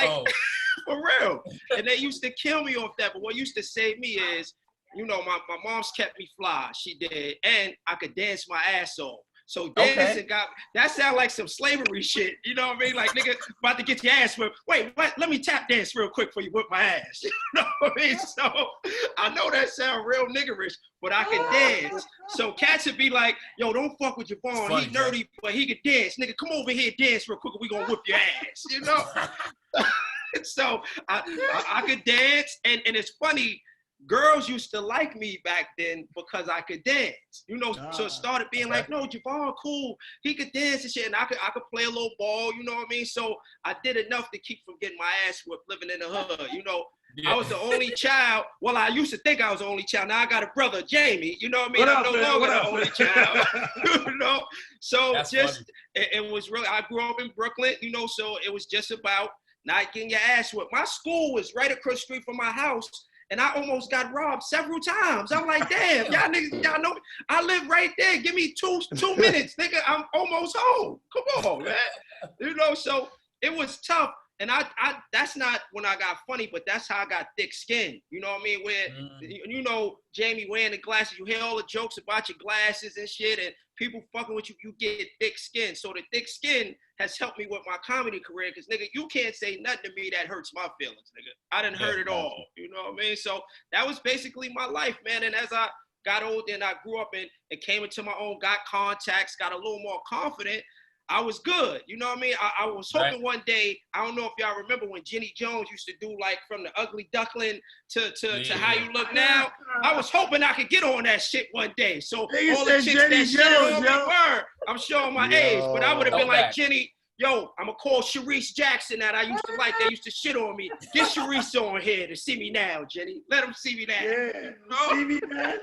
Oh. For real. And they used to kill me off that. But what used to save me is, you know, my mom's kept me fly. She did. And I could dance my ass off. So dancing that sound like some slavery shit. You know what I mean? Like, nigga, about to get your ass whipped. Wait, what? Let me tap dance real quick before you whip my ass. You know what I mean? So I know that sound real niggerish, but I can dance. So cats would be like, yo, don't fuck with Jevon. He nerdy, but he can dance. Nigga, come over here, dance real quick, and we gonna whip your ass. You know? So I could dance, and it's funny. Girls used to like me back then because I could dance, you know. So it started being like, no, Jevon, cool. He could dance and shit, and I could play a little ball, you know what I mean? So I did enough to keep from getting my ass whipped living in the hood, you know. Yeah. I was the only child. Well, I used to think I was the only child. Now I got a brother, Jamie. You know what I mean? I'm no longer the only child. You know. So that's just it was really. I grew up in Brooklyn, you know. So it was just about not getting your ass whipped. My school was right across the street from my house. And I almost got robbed several times. I'm like, damn, y'all niggas, y'all know me. I live right there. Give me two minutes, nigga. I'm almost home. Come on, man. You know, so it was tough. And I that's not when I got funny, but that's how I got thick skin. You know what I mean? Where, you know, Jamie wearing the glasses, you hear all the jokes about your glasses and shit, and people fucking with you, you get thick skin. So the thick skin has helped me with my comedy career, because, nigga, you can't say nothing to me that hurts my feelings, nigga. I done heard it all. You know what I mean? So that was basically my life, man. And as I got older and I grew up and came into my own, got contacts, got a little more confident, I was good. You know what I mean? I was hoping one day, I don't know if y'all remember when Jenny Jones used to do, like, from the ugly duckling to How You Look Now. I was hoping I could get on that shit one day. So all the chicks Jenny that shit on me were, I'm showing my age, but I would have been like, Jenny, yo, I'm going to call Sharice Jackson that I used to like. They used to shit on me. Get Sharice on here to see me now, Jenny. Let them see me now. Yeah, see me now.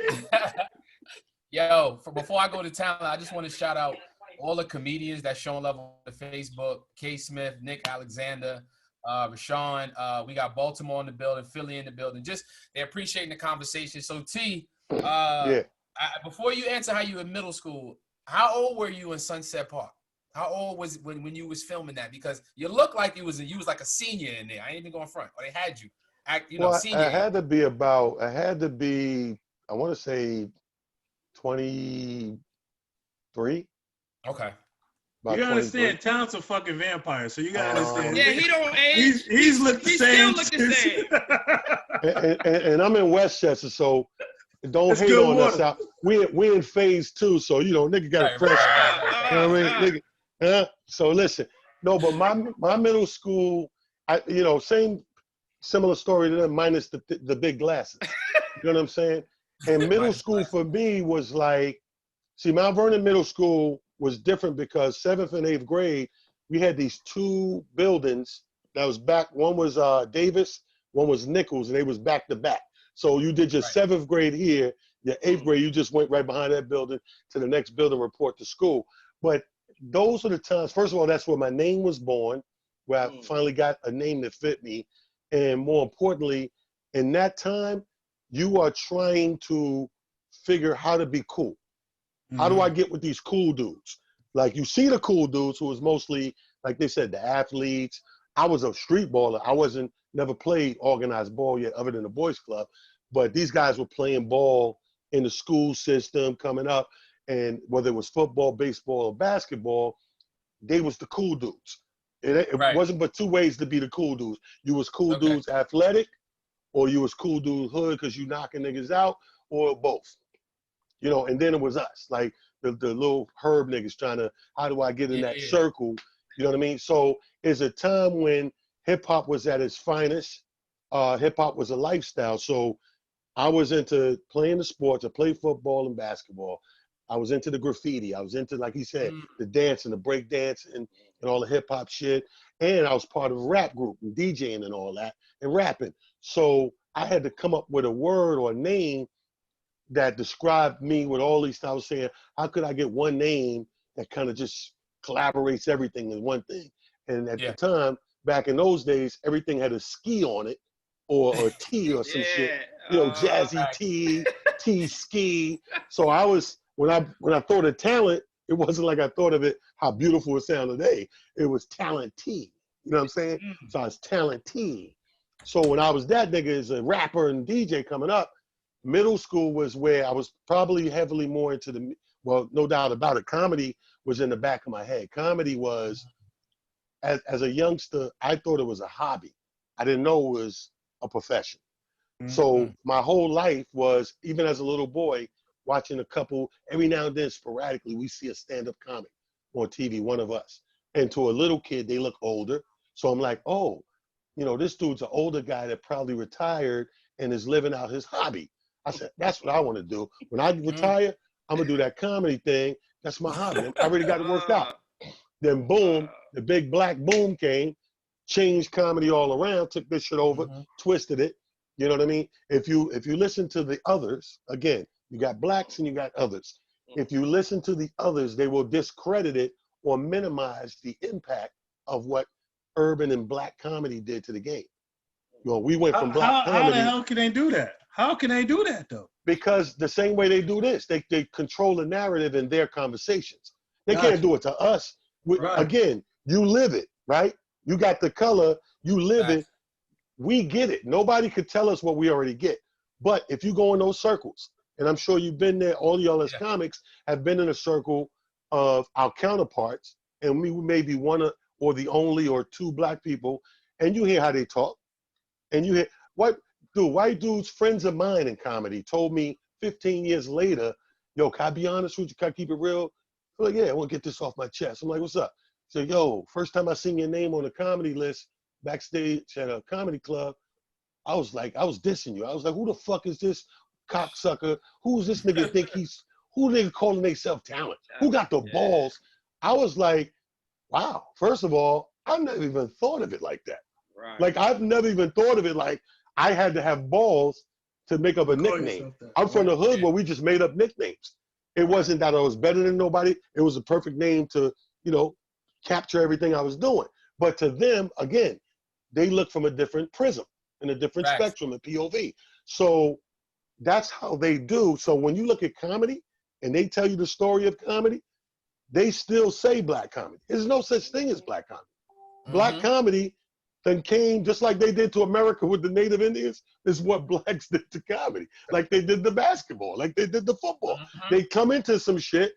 Yo, before I go to talent, I just want to shout out all the comedians that showing love on the Facebook. K. Smith, Nick Alexander, Rashawn. We got Baltimore in the building, Philly in the building. Just they're appreciating the conversation. So T, before you answer how you in middle school, how old were you in Sunset Park? How old was when you was filming that? Because you look like you was like a senior in there. I ain't even going front. Or they had you act, senior. I had to be, I want to say 23. Okay. You gotta understand, talent's a fucking vampire, so you gotta understand. Yeah, he don't age. He's looked the same. Still look the same. and I'm in Westchester, so don't hate on us out. We in phase 2, so nigga got a fresh. You know what I mean? Nigga, so listen, no, but my middle school, similar story to them, minus the big glasses. You know what I'm saying? And middle school for me was like, Mount Vernon Middle School was different because 7th and 8th grade, we had these 2 buildings that was back. One was Davis, one was Nichols, and they was back to back. So you did your 7th grade here, your 8th grade, you just went right behind that building to the next building, report to school. But those are the times, first of all, that's where my name was born, where I finally got a name that fit me. And more importantly, in that time, you are trying to figure how to be cool. How do I get with these cool dudes? Like, you see the cool dudes who was mostly, like they said, the athletes. I was a street baller. I never played organized ball yet other than the boys club. But these guys were playing ball in the school system coming up. And whether it was football, baseball, or basketball, they was the cool dudes. It wasn't but 2 ways to be the cool dudes. You was cool dudes athletic, or you was cool dudes hood because you knocking niggas out, or both. And then it was us, like the little herb niggas trying to, how do I get in that circle? You know what I mean? So it's a time when hip hop was at its finest. Hip hop was a lifestyle. So I was into playing the sports. I played football and basketball. I was into the graffiti. I was into, like he said, the dance and the break dance and all the hip hop shit. And I was part of a rap group and DJing and all that and rapping. So I had to come up with a word or a name that described me with all these. I was saying, how could I get one name that kind of just collaborates everything in one thing? And at the time, back in those days, everything had a ski on it or T or some shit. Jazzy T ski. So I was, when I thought of talent, it wasn't like I thought of it, how beautiful it sounded today. It was talent T. You know what I'm saying? So I was talented. So when I was that nigga as a rapper and DJ coming up, middle school was where I was probably heavily more into the, well, no doubt about it, comedy was in the back of my head. Comedy was, as a youngster, I thought it was a hobby. I didn't know it was a profession. So my whole life was, even as a little boy, watching a couple, every now and then sporadically, we see a stand-up comic on TV, one of us. And to a little kid, they look older. So I'm like, oh, you know, this dude's an older guy that probably retired and is living out his hobby. I said, that's what I want to do. When I retire, I'm going to do that comedy thing. That's my hobby. I already got it worked out. Then boom, the big black boom came, changed comedy all around, took this shit over, twisted it. You know what I mean? If you listen to the others, again, you got blacks and you got others. If you listen to the others, they will discredit it or minimize the impact of what urban and black comedy did to the game. You know, we went from black comedy. How the hell can they do that? How can they do that though? Because the same way they do this, they control the narrative in their conversations. They can't do it to us. Again, you live it, right? You got the color, you live it. We get it. Nobody could tell us what we already get. But if you go in those circles, and I'm sure you've been there, all y'all as comics have been in a circle of our counterparts, and we may be one or the only or two black people, and you hear how they talk, and you hear, white dudes, friends of mine in comedy told me 15 years later, yo, can I be honest with you? Can I keep it real? I'm like, yeah, I want to get this off my chest. I'm like, what's up? So, yo, first time I seen your name on the comedy list backstage at a comedy club, I was dissing you. I was like, who the fuck is this cocksucker? Who's this nigga think who nigga calling themselves talent? Who got the balls? I was like, wow, first of all, I never even thought of it like that. Right. Like, I've never even thought of it like I had to have balls to make up a nickname. I'm from the hood where we just made up nicknames. It wasn't that I was better than nobody. It was a perfect name to, you know, capture everything I was doing. But to them, again, they look from a different prism and a different spectrum and POV. So that's how they do. So when you look at comedy and they tell you the story of comedy, they still say black comedy. There's no such thing as black comedy. Black comedy then came, just like they did to America with the Native Indians, is what blacks did to comedy. Like they did the basketball, like they did the football. They come into some shit.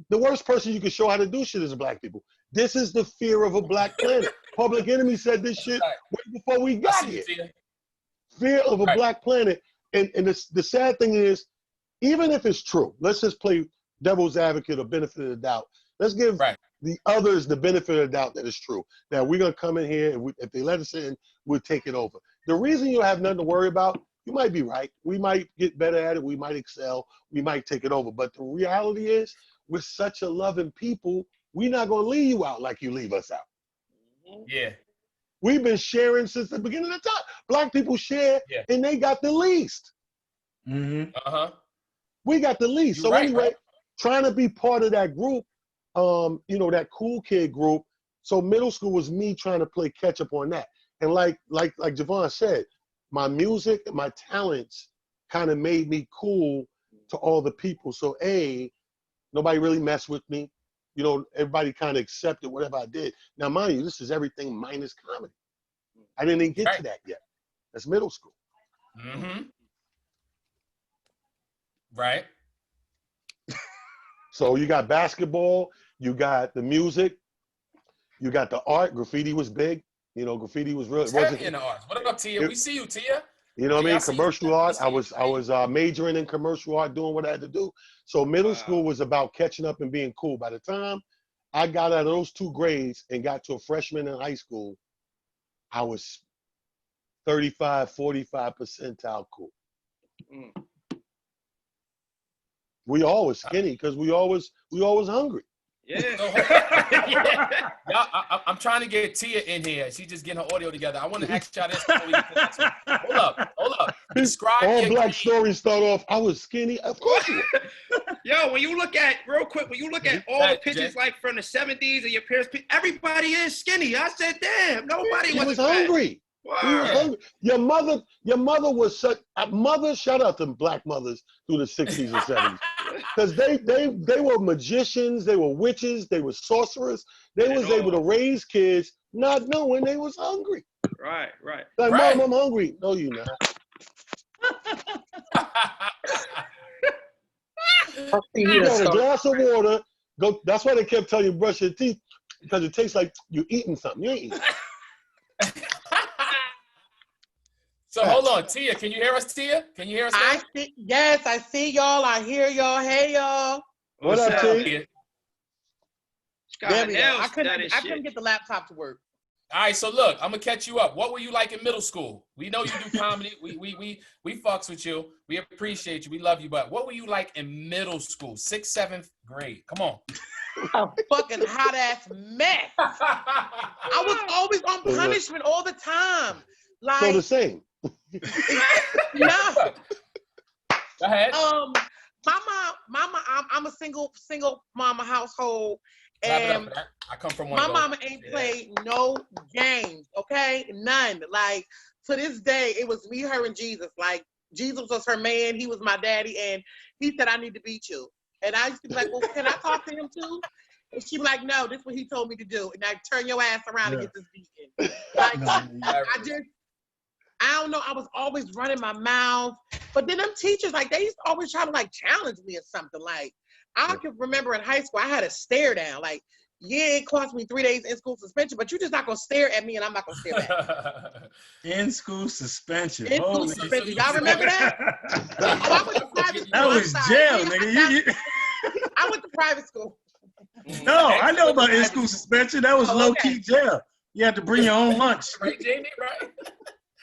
The worst person you can show how to do shit is black people. This is the fear of a black planet. Public Enemy said this shit way before we got here. Fear of a black planet. And the sad thing is, even if it's true, let's just play devil's advocate or benefit of the doubt. Let's give the others the benefit of the doubt that it's true. That we're going to come in here, and if they let us in, we'll take it over. The reason you have nothing to worry about, you might be right. We might get better at it. We might excel. We might take it over. But the reality is, we're such a loving people, we're not going to leave you out like you leave us out. Yeah. We've been sharing since the beginning of time. Black people share, and they got the least. We got the least. So anyway, trying to be part of that group, you know, that cool kid group. So middle school was me trying to play catch up on that. And like Jevon said, my music and my talents kind of made me cool to all the people. So nobody really messed with me. You know, everybody kind of accepted whatever I did. Now, mind you, this is everything minus comedy. I didn't even get to that yet. That's middle school. Right. So you got basketball, you got the music, you got the art. Graffiti was big. You know, graffiti was real. It's heavy in the arts. What up, Tia? We see you, Tia. You know what I mean? Commercial art. I was majoring in commercial art, doing what I had to do. So middle school was about catching up and being cool. By the time I got out of those 2 grades and got to a freshman in high school, I was 35, 45 percentile cool. We always skinny because we always hungry. Yeah. I'm trying to get Tia in here. She's just getting her audio together. I want to ask y'all this before we get to this one. Hold up. Describe all black stories start off, I was skinny. Of course you were. Yo, when you look at all the pictures like from the 70s and your parents, everybody is skinny. I said, damn, nobody was hungry. We was hungry. Your mother was such a mother. Shout out to black mothers through the 60s and 70s, because they were magicians, they were witches, they were sorcerers. They was able to raise kids not knowing they was hungry. Right. Like, Mom, I'm hungry. No, you not. You got a glass of water. Go. That's why they kept telling you brush your teeth, because it tastes like you're eating something. You ain't eating. So hold on, Tia. Can you hear us, Tia? Can you hear us? Yes, I see y'all. I hear y'all. Hey, y'all. What up, Tia? There we go. I couldn't get the laptop to work. All right, so look, I'm gonna catch you up. What were you like in middle school? We know you do comedy. We fucks with you. We appreciate you. We love you. But what were you like in middle school, 6th, 7th grade? Come on. A fucking hot ass mess. I was always on punishment all the time. Like, so the same. No. Go ahead. My mama, I'm a single mama household. And I come from one. My mama ain't played no games, okay? None. Like, to this day, it was me, her, and Jesus. Like, Jesus was her man. He was my daddy. And he said, I need to beat you. And I used to be like, well, can I talk to him too? And she'd be like, no, this is what he told me to do. And I turn your ass around and get this beating. Like, I don't know. I was always running my mouth. But then them teachers, like, they used to always try to, like, challenge me or something. Like, I can remember in high school, I had a stare down. Like, yeah, it cost me 3 days in school suspension, but you're just not going to stare at me and I'm not going to stare back. In school suspension. In school suspension. Y'all remember that? I went to private school. That was jail, nigga. I went to private school. No, I know about in school suspension. That was low-key jail. You had to bring your own lunch. Right, Jamie? Right?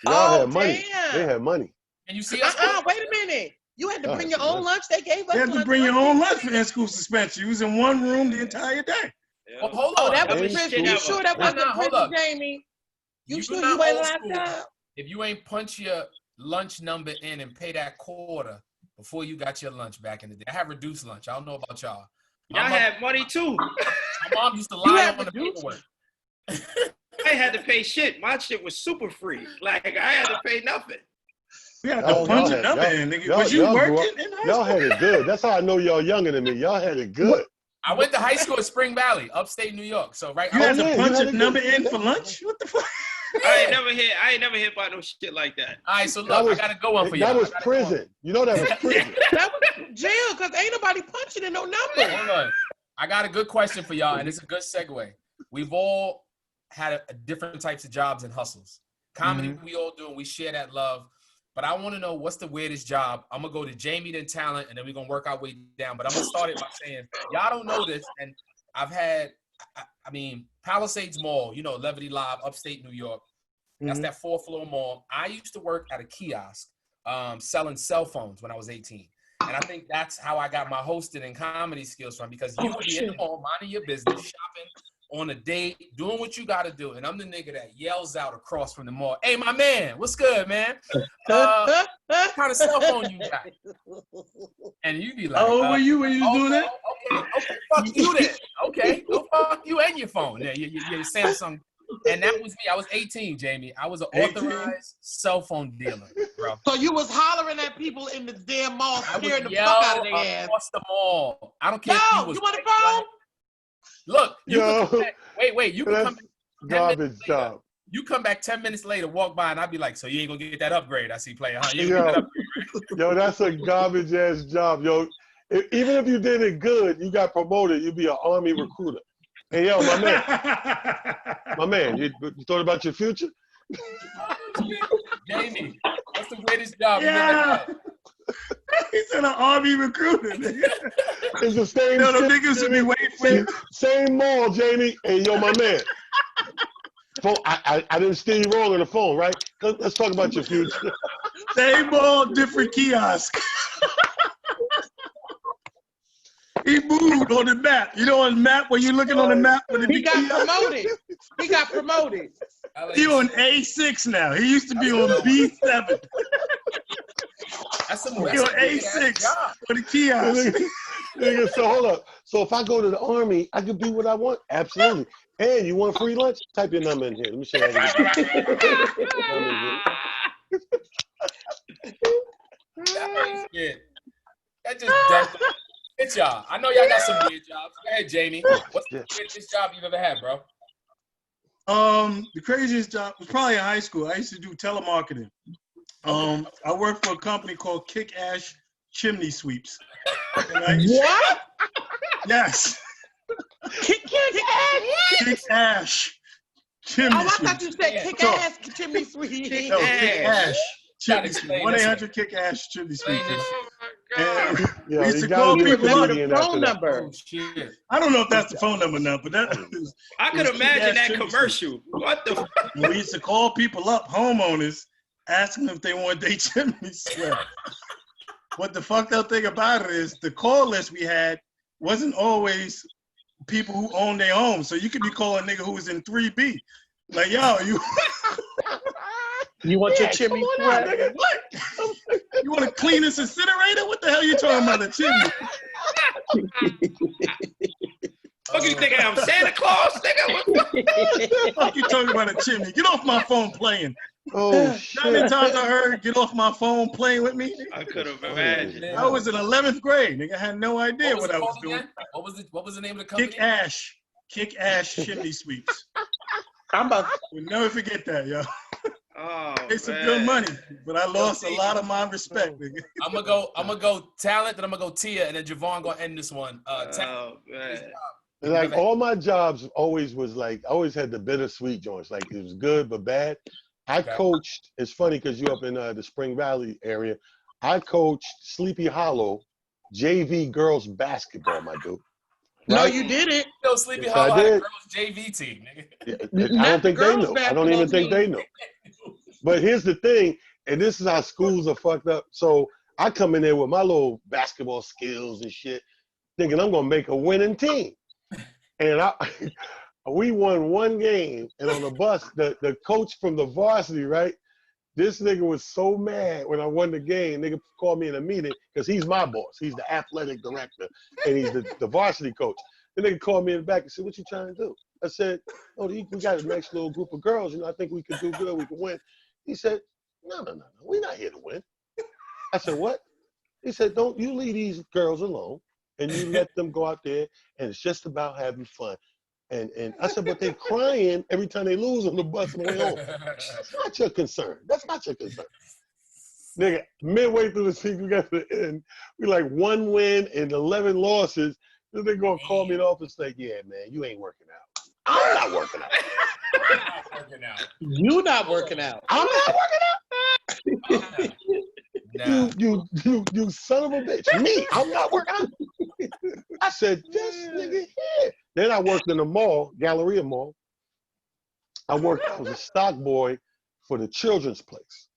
Y'all had money. Damn. They had money. And you see us? Wait a minute. You had to bring your own lunch? They gave us You had to bring your own lunch for in-school suspension. You was in one room the entire day. Well, hold on. That was prison. You sure that wasn't prison, Jamie? You sure you ain't locked up? If you ain't punch your lunch number in and pay that quarter before you got your lunch back in the day. I have reduced lunch. I don't know about y'all. Y'all had money too. My mom used to lie on the paperwork. I had to pay shit. My shit was super free. Like, I had to pay nothing. We had to punch a number in, nigga. Was you working in high school? Y'all had it good. That's how I know y'all younger than me. Y'all had it good. I went to high school in Spring Valley, upstate New York. So you had to punch a number in for lunch? What the fuck? I ain't never heard about no shit like that. All right, so look, I got to go on for y'all. That was prison. You know that was prison. That was jail, because ain't nobody punching in no number. Hold on. I got a good question for y'all, and it's a good segue. We've all had different types of jobs and hustles. Comedy, we all do, and we share that love. But I want to know, what's the weirdest job? I'm going to go to Jamie, then talent, and then we're going to work our way down. But I'm going to start it by saying, y'all don't know this, and I've had, I mean, Palisades Mall, you know, Levity Live, upstate New York. That's that 4th floor mall. I used to work at a kiosk selling cell phones when I was 18. And I think that's how I got my hosting and comedy skills from, because you would be in the mall, minding your business, shopping on a date, doing what you got to do. And I'm the nigga that yells out across from the mall, hey, my man, what's good, man? What kind of cell phone you got? And you be like, oh, were you doing that? Okay, fuck you then. Okay, go fuck you and your phone. Yeah, your Samsung. And that was me. I was 18, Jamie. I was an authorized cell phone dealer, bro. So you was hollering at people in the damn mall, scaring the fuck out of their ass. Across the mall. I don't care. No, you want a phone? Look, you can come back. Wait. You can come back. Garbage job. You come back 10 minutes later, walk by, and I'd be like, so you ain't gonna get that upgrade? I see, player, huh? You ain't gonna get that upgrade, right? Yo, that's a garbage ass job, yo. Even if you did it good, you got promoted, you'd be an army recruiter. Hey, yo, my man, you thought about your future? Jamie, what's the greatest job you Yeah. ever had? He's an army recruiter. It's the same. No, the niggas would be waiting for you. Same mall, Jamie. Hey, yo, my man. I didn't steer you wrong on the phone, right? Let's talk about your future. Same mall, different kiosk. He moved on the map. You know, on the map, when you're looking on the map, he got promoted. He got promoted. He on A6 now. He used to be on B7. That's he on A6 for the kiosk. Nigga, so hold up. So if I go to the army, I can be what I want? Absolutely. And you want free lunch? Type your number in here. Let me show you how to get with y'all. I know y'all got some weird jobs. Go ahead, Jamie. What's the weirdest job you've ever had, bro? The craziest job was probably in high school. I used to do telemarketing. I worked for a company called Kick Ash Chimney Sweeps. What? Yes. Kick ass. Kick Ash Chimney Oh, I Sweeps. thought you said kick ass chimney sweep. No, Kick Ash Chimney Gotta Sweep. explain this 1-800 Kick Ash Chimney Sweep. Oh, And we Yeah, used you to gotta call be a people up. comedian The after phone that. number. Oh, shit. I don't know if that's the phone number now, but that was, I could it was imagine Kick-Ass that Chimney commercial. What the? And we used to call people up, homeowners, asking them if they want their chimney swept. What the fucked up thing about it is the call list we had wasn't always people who own their homes. So you could be calling a nigga who was in 3B. Like, yo, You want your chimney come on out, swept? nigga. What? You want to clean this incinerator? What the hell you talking about, a chimney? Fuck you thinking I'm Santa Claus, nigga? What the fuck you talking about, a chimney? Get off my phone playing. Oh How many shit! times I heard, get off my phone playing with me? I could have imagined. I was in 11th grade, nigga. I had no idea what I was doing. Again? What was the name of the company? Kick Ash Chimney Sweeps. I'm about. We'll never forget that, yo. Oh, It's some man. good money, but I lost a lot of my respect, nigga. I'm gonna go talent, then I'm gonna go Tia, and then Jevon gonna end this one. Talent. Oh, man. And like all my jobs always was like, I always had the bittersweet joints. Like it was good but bad. I coached. It's funny because you're up in the Spring Valley area. I coached Sleepy Hollow JV girls basketball, my dude. No, Right? you didn't. Yo, Sleepy Yes, Hollow I had a did. girls JV team, nigga. I Not don't the think they girls' know. I don't basketball even think team. they know. But here's the thing, and this is how schools are fucked up. So I come in there with my little basketball skills and shit, thinking I'm gonna make a winning team. And we won one game, and on the bus, the coach from the varsity, right? This nigga was so mad when I won the game. Nigga called me in a meeting because he's my boss. He's the athletic director, and he's the varsity coach. The nigga called me in the back and said, "What you trying to do?" I said, "Oh, we got a nice little group of girls. You know, I think we could do good. We could win." He said, No. We're not here to win." I said, "What?" He said, "Don't you leave these girls alone, and you let them go out there, and it's just about having fun." And I said, "But they're crying every time they lose on the bus on the way home." That's not your concern. That's not your concern. Nigga, midway through the season, we got to the end. We like 1 win and 11 losses. Then they gonna call me in the office like, "Yeah, man, you ain't working out." I'm not working out. You not working out. I'm not working out. Nah. You son of a bitch. Me, I'm not working out. I said, this nigga here. Then I worked in the mall, Galleria Mall. I was a stock boy for the children's place.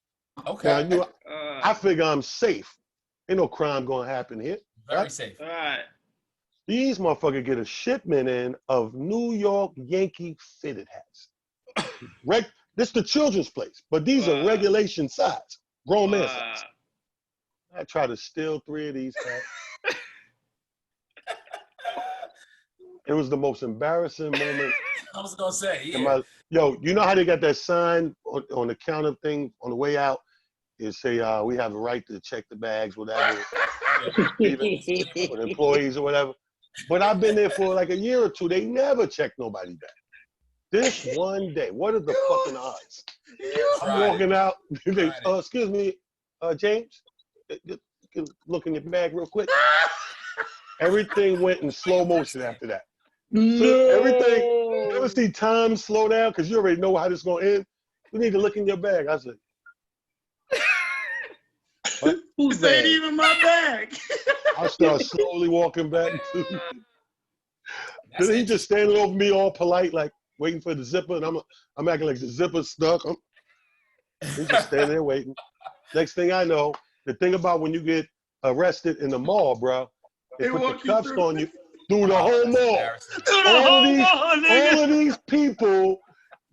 Okay. Now, I figure I'm safe. Ain't no crime gonna happen here. Very right? safe. All right. These motherfuckers get a shipment in of New York Yankee fitted hats. This is the children's place, but these are regulation size, grown man size. I tried to steal 3 of these hats. It was the most embarrassing moment. I was gonna say, yeah. Yo, you know how they got that sign on the counter thing on the way out? It say, we have the right to check the bags, whatever, for the employees or whatever. But I've been there for like a year or two. They never check nobody back. This one day, what are the fucking odds? I'm walking out. They, excuse me, James, you can look in your bag real quick. Everything went in slow motion after that. No. So everything, you ever see time slow down? Because you already know how this is going to end. You need to look in your bag. I said, what? This ain't even my bag. I start slowly walking back. Then he just standing over me all polite, like waiting for the zipper. And I'm acting like the zipper's stuck. He's just standing there waiting. Next thing I know, the thing about when you get arrested in the mall, bro, they put the cuffs on you through the whole mall. All of these people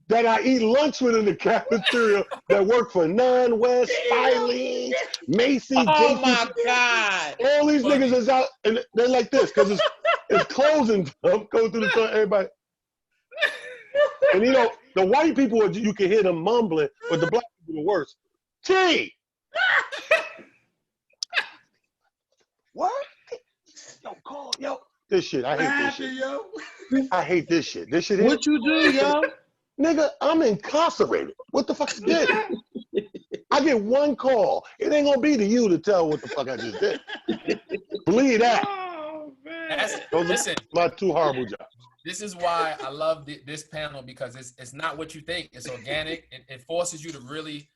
that I eat lunch with in the cafeteria that work for Nine West, Filene, Macy's, Oh my God. all these niggas is out, and they're like this, because it's closing time, go through the front, everybody. And you know, the white people, you can hear them mumbling, but the black people are worse. T! What? yo, call, yo. This shit, I hate this shit. Yo. I hate this shit. This shit What you do, yo? Nigga, I'm incarcerated. What the fuck is this? I get one call. It ain't gonna be to you to tell what the fuck I just did. Believe that. Oh, man. Those are my two horrible jobs. This is why I love this panel, because it's not what you think. It's organic. It forces you to really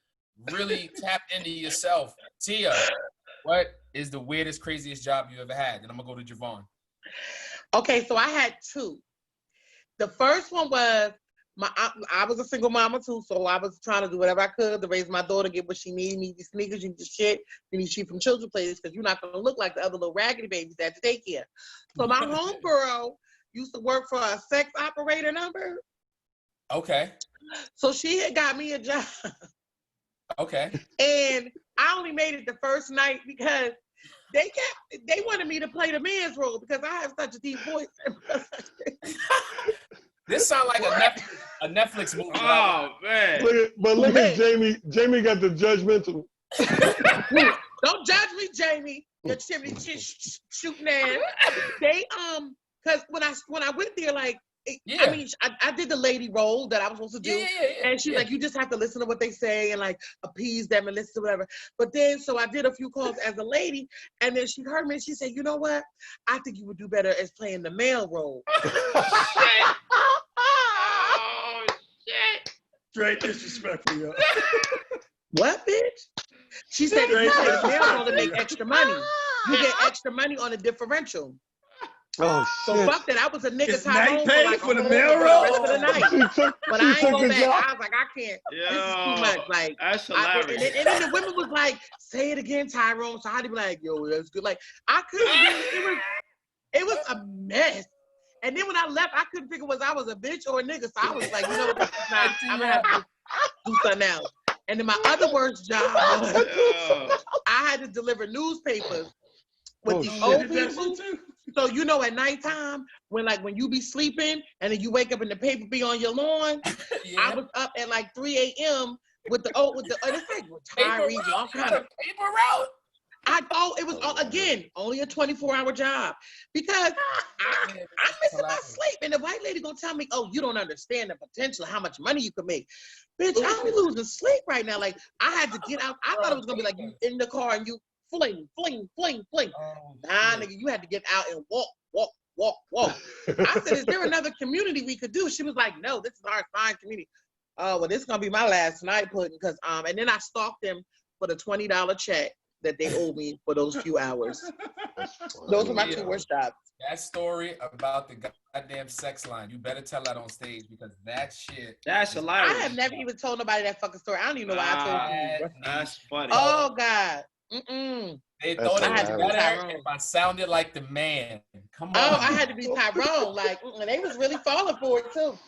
tap into yourself. Tia, what is the weirdest, craziest job you ever had? And I'm gonna go to Jevon. Okay, so I had two. The first one was I was a single mama too, so I was trying to do whatever I could to raise my daughter, get what she needs. You need these sneakers, you need this shit, you need shit from children's places, because you're not gonna look like the other little raggedy babies at the daycare. So my homegirl used to work for a sex operator number. Okay. So she had got me a job. Okay. And I only made it the first night because they wanted me to play the man's role because I have such a deep voice. This sounds like a Netflix movie. Oh, man. Look at Jamie. Jamie got the judgmental. Don't judge me, Jamie. Your chimney shooting ass. They because when I went there, like, Yeah. I mean, I did the lady role that I was supposed to do, and she's like, you just have to listen to what they say and like appease them and listen to whatever. But then, so I did a few calls as a lady, and then she heard me and she said, you know what? I think you would do better as playing the male role. Oh, shit. Straight disrespectful, yo. What, bitch? She said, if you play the male role to make extra money, you get extra money on a differential. Oh, So shit. fuck that. I was a nigga It's Tyrone night pay like for the a male whole role? rest of the night. But I ain't go back. job. I was like, I can't. This is too much. Like, That's and hilarious. then the women was like, say it again, Tyrone. So I had to be like, yo, that's good. Like, I couldn't. It was a mess. And then when I left, I couldn't figure was I was a bitch or a nigga. So I was like, you know what, this is not, I'm gonna have to do something else. And then my other worst job was I had to deliver newspapers with these old people. So you know, at nighttime, when you be sleeping and then you wake up and the paper be on your lawn, I was up at like 3 a.m. with the it's like retirees, all kind of paper route. I thought it was again only a 24-hour job because I'm missing my sleep, and the white lady gonna tell me, "Oh, you don't understand the potential of how much money you can make, bitch. I'm losing sleep right now. Like I had to get out. I thought it was gonna be like you in the car and you fling. Nah, nigga, you had to get out and walk. I said, "Is there another community we could do?" She was like, "No, this is our assigned community." Oh, well, this is gonna be my last night pudding because and then I stalked them for the $20 check that they owed me for those few hours. Those were my two worst jobs. That story about the goddamn sex line, you better tell that on stage because that shit. That's hilarious. I have never even told nobody that fucking story. I don't even know why I told you. That's funny. Oh God. They thought it was better if I sounded like the man. Come on. Oh, I had to be Tyrone. Like, they was really falling for it too.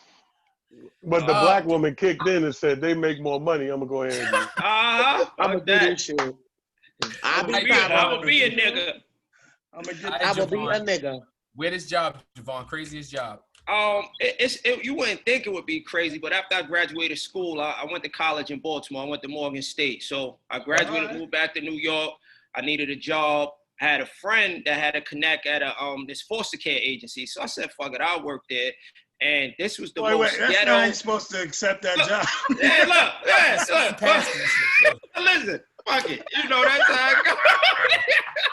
But the black woman kicked in and said, they make more money. I'm going to go ahead and do it. I'm going to do this shit. I will be a nigga. I will be a nigga. Weirdest job, Jevon? Craziest job? You wouldn't think it would be crazy, but after I graduated school, I went to college in Baltimore. I went to Morgan State. So I graduated, moved back to New York. I needed a job. I had a friend that had a connect at this foster care agency. So I said, fuck it, I'll work there. And this was the most that's ghetto. not supposed to accept that job. Listen, fuck it. You know that's how I go.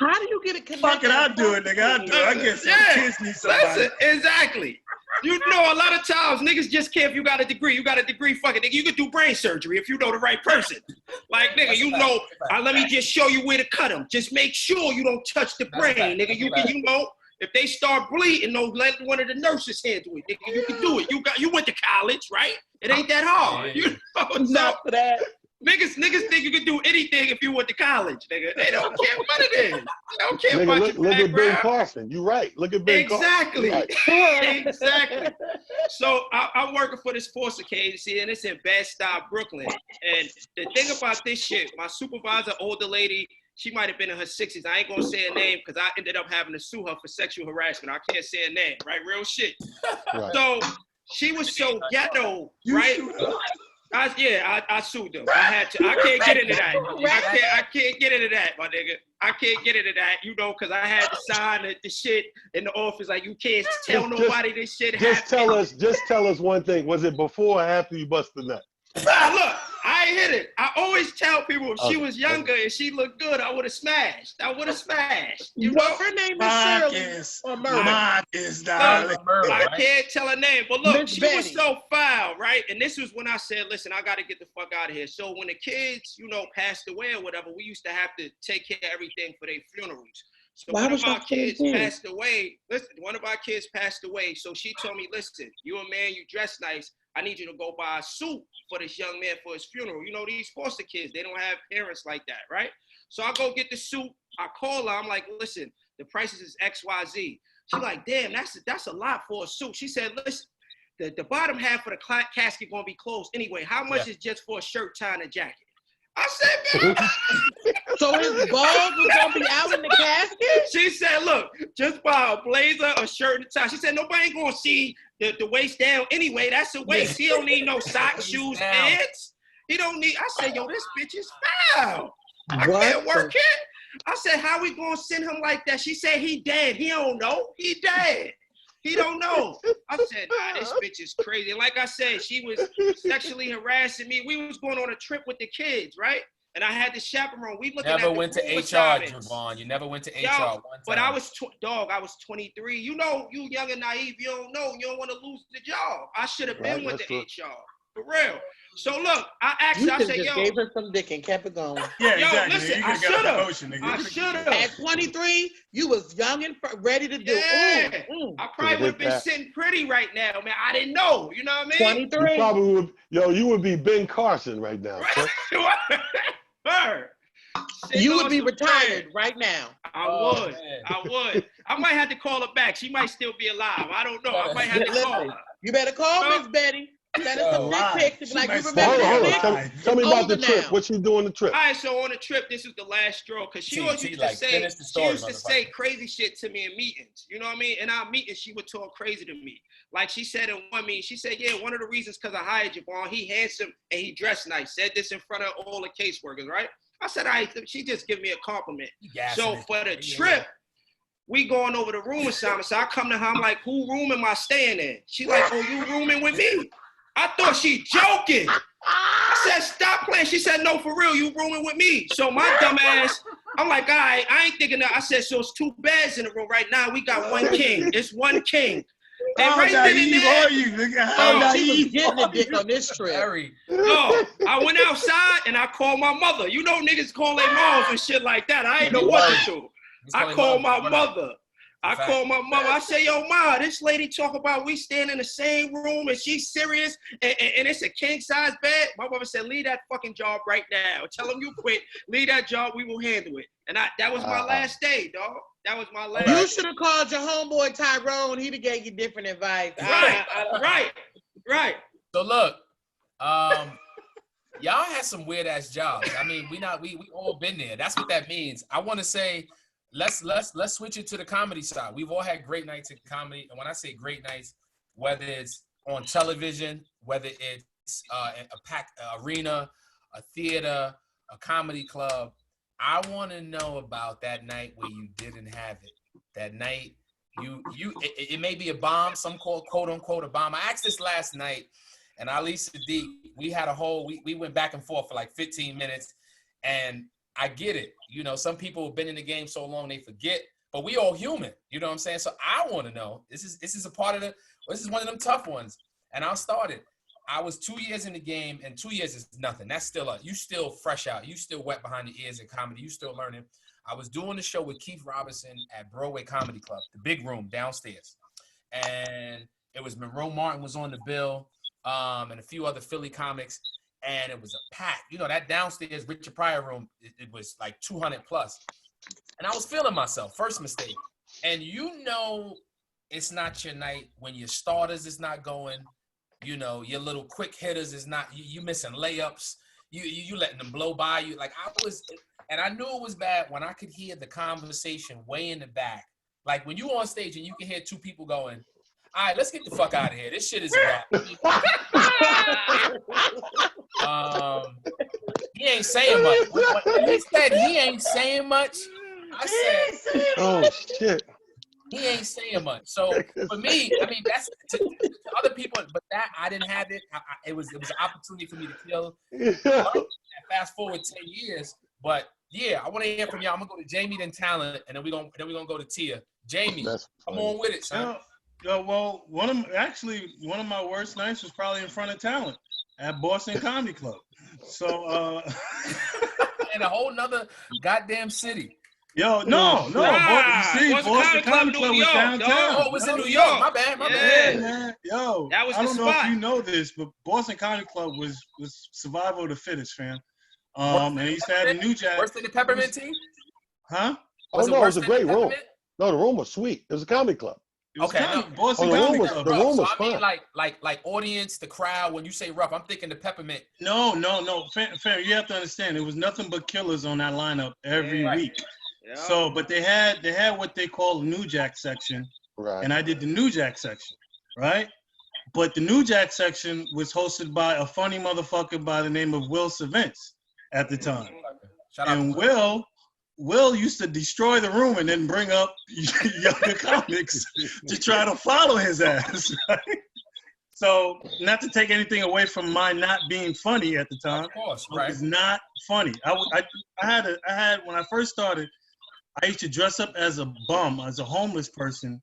How do you get a connect? Fuck it, I'll do it, nigga. I'll do it. I guess some kids need somebody. Listen, exactly. You know, a lot of times niggas just care if you got a degree. You got a degree, fuck it, nigga. You could do brain surgery if you know the right person. Like, nigga, you know, let me just show you where to cut them. Just make sure you don't touch the brain, nigga. You know. If they start bleeding, let one of the nurses handle it. Nigga, you can do it. You went to college, right? It ain't that hard. You know, not for that. Niggas think you can do anything if you went to college, nigga. They don't care what it is. They don't care about your look at Ben background. Carson. You right. Look at Ben Exactly. Carson. Right. Exactly. So I'm working for this foster care agency, and it's in Bed-Stuy, Brooklyn. And the thing about this shit, my supervisor, older lady, she might have been in her 60s. I ain't gonna say her name because I ended up having to sue her for sexual harassment. I can't say her name, right? Real shit. Right. So she was so ghetto, right? I sued them. I had to. I can't get into that. I can't get into that, my nigga. I can't get into that, because I had to sign the shit in the office. Like, you can't tell nobody this shit happened. Just tell us one thing. Was it before or after you bust the nut? Nah, look, I ain't hit it. I always tell people if she was younger and she looked good, I would have smashed. You know, her name is Shirley or Marcus, darling. I can't tell her name, but look, Miss she Betty. was so foul, right? And this was when I said, listen, I got to get the fuck out of here. So when the kids, passed away or whatever, we used to have to take care of everything for their funerals. So one of our kids passed away. Listen, one of our kids passed away. So she told me, listen, you a man, you dress nice. I need you to go buy a suit for this young man for his funeral. These foster kids, they don't have parents like that, right? So I go get the suit. I call her. I'm like, listen, the prices is XYZ. She's like, damn, that's a lot for a suit. She said, listen, the bottom half of the casket gonna be closed anyway. How much is just for a shirt, tie, and a jacket? I said, man. So his balls was gonna be out in the casket? She said, look, just buy a blazer, a shirt, and a tie. She said, nobody ain't gonna see the waist down anyway. That's a waist. He don't need no socks, shoes, pants. He don't need. I said, yo, this bitch is foul. I can't work it. I said, how we gonna send him like that? She said, he dead. He don't know. He dead. He don't know. I said, nah, this bitch is crazy. And like I said, she was sexually harassing me. We was going on a trip with the kids, right? And I had the chaperone. We looking never at went to HR, Jevon. You never went to HR one time. But I was, I was 23. You young and naive. You don't know. You don't want to lose the job. I should have been with the HR. For real. So look, I asked her, I said, yo. Gave her some dick and kept it going. Yeah, exactly. Listen, I should have. At 23, you was young and ready to do. Yeah. I probably would have been sitting pretty right now, man. I didn't know. You know what I mean? 23. You probably would. You would be Ben Carson right now. Her. You would be retired right now. I would. I might have to call her back. She might still be alive. I don't know. I might have to call her. You better call Miss Betty. Send us some dick pics. Like, you remember that? Tell me about the trip. What you do on the trip? All right, so on the trip, this is the last straw because she used to say crazy shit to me in meetings. You know what I mean? In our meetings, she would talk crazy to me. Like she said in one meeting, she said, yeah, one of the reasons because I hired Jevon, he handsome and he dressed nice. Said this in front of all the caseworkers, right? I said, she just give me a compliment. So for the trip, we going over the room assignment. So I come to her, I'm like, who room am I staying in? She like, oh, you rooming with me? I thought she joking. I said, stop playing. She said, no, for real, you rooming with me. So my dumb ass, I'm like, all right, I ain't thinking that. I said, so it's 2 beds in the room right now. We got 1 king. It's 1 king. And how naive are you, nigga? How naive she was getting a dick on this trip. No, I went outside and I called my mother. You know niggas call their moms and shit like that. I ain't know what to do. I called my mother. I say, yo, ma, this lady talk about we stand in the same room and she's serious and it's a king size bed. My mother said, leave that fucking job right now. Tell them you quit. Leave that job. We will handle it. And that was my last day, dog. That was my last. You should have called your homeboy Tyrone. He'd have gave you different advice. Right. So look, y'all had some weird ass jobs. I mean, we all been there. That's what that means. I want to say, let's switch it to the comedy side. We've all had great nights at comedy, and when I say great nights, whether it's on television, whether it's a packed arena, a theater, a comedy club, I want to know about that night where you didn't have it. That night, it may be a bomb, some call quote unquote a bomb. I asked this last night, and Ali Sadiq, we had we went back and forth for like 15 minutes, and I get it. Some people have been in the game so long they forget, but we all human. You know what I'm saying? So I want to know. This is a part of this is one of them tough ones. And I'll start it. I was 2 years in the game, and 2 years is nothing. That's still you still fresh out. You still wet behind the ears in comedy. You still learning. I was doing the show with Keith Robinson at Broadway Comedy Club, the big room downstairs. And it was Monroe Martin was on the bill, and a few other Philly comics. And it was a pack. That downstairs Richard Pryor room, it was like 200 plus. And I was feeling myself. First mistake. And it's not your night when your starters is not going. Your little quick hitters is not, you missing layups. You letting them blow by you. Like and I knew it was bad when I could hear the conversation way in the back. Like when you on stage and you can hear 2 people going, all right, let's get the fuck out of here. This shit is a wrap. He ain't saying much. When he said he ain't saying much, I said, oh shit. he ain't saying much. So for me, I mean, that's to other people, but that I didn't have it. It was an opportunity for me to kill. Fast forward 10 years, but yeah, I want to hear from y'all. I'm gonna go to Jamie, then Talent, and then we're gonna go to Tia. Jamie, come on with it, son. Yo, well, one of my worst nights was probably in front of Talent at Boston Comedy Club. So in a whole nother goddamn city. Yo, no. You see, Boston Comedy Club was downtown. Oh, it was in New York. My bad. Yeah, man. Yo, that was I don't know spot. if you know this, but Boston Comedy Club was survival of the fittest, fam. And he used to have the New Jack. Worse than the Peppermint Tea? Huh? Oh no, it was a great room. No, the room was sweet. It was a comedy club. Okay, Boston Comedy Club. The room was so I mean, fine. like audience, the crowd. When you say rough, I'm thinking the Peppermint. No. Fam, you have to understand, it was nothing but killers on that lineup every week. Yeah. So, but they had what they call the New Jack section, right? And I did the New Jack section, right? But the New Jack section was hosted by a funny motherfucker by the name of Will Savins at the time. And Will used to destroy the room and then bring up younger comics to try to follow his ass, right? So, not to take anything away from my not being funny at the time, of course, right? It's not funny. I had when I first started, I used to dress up as a bum, as a homeless person,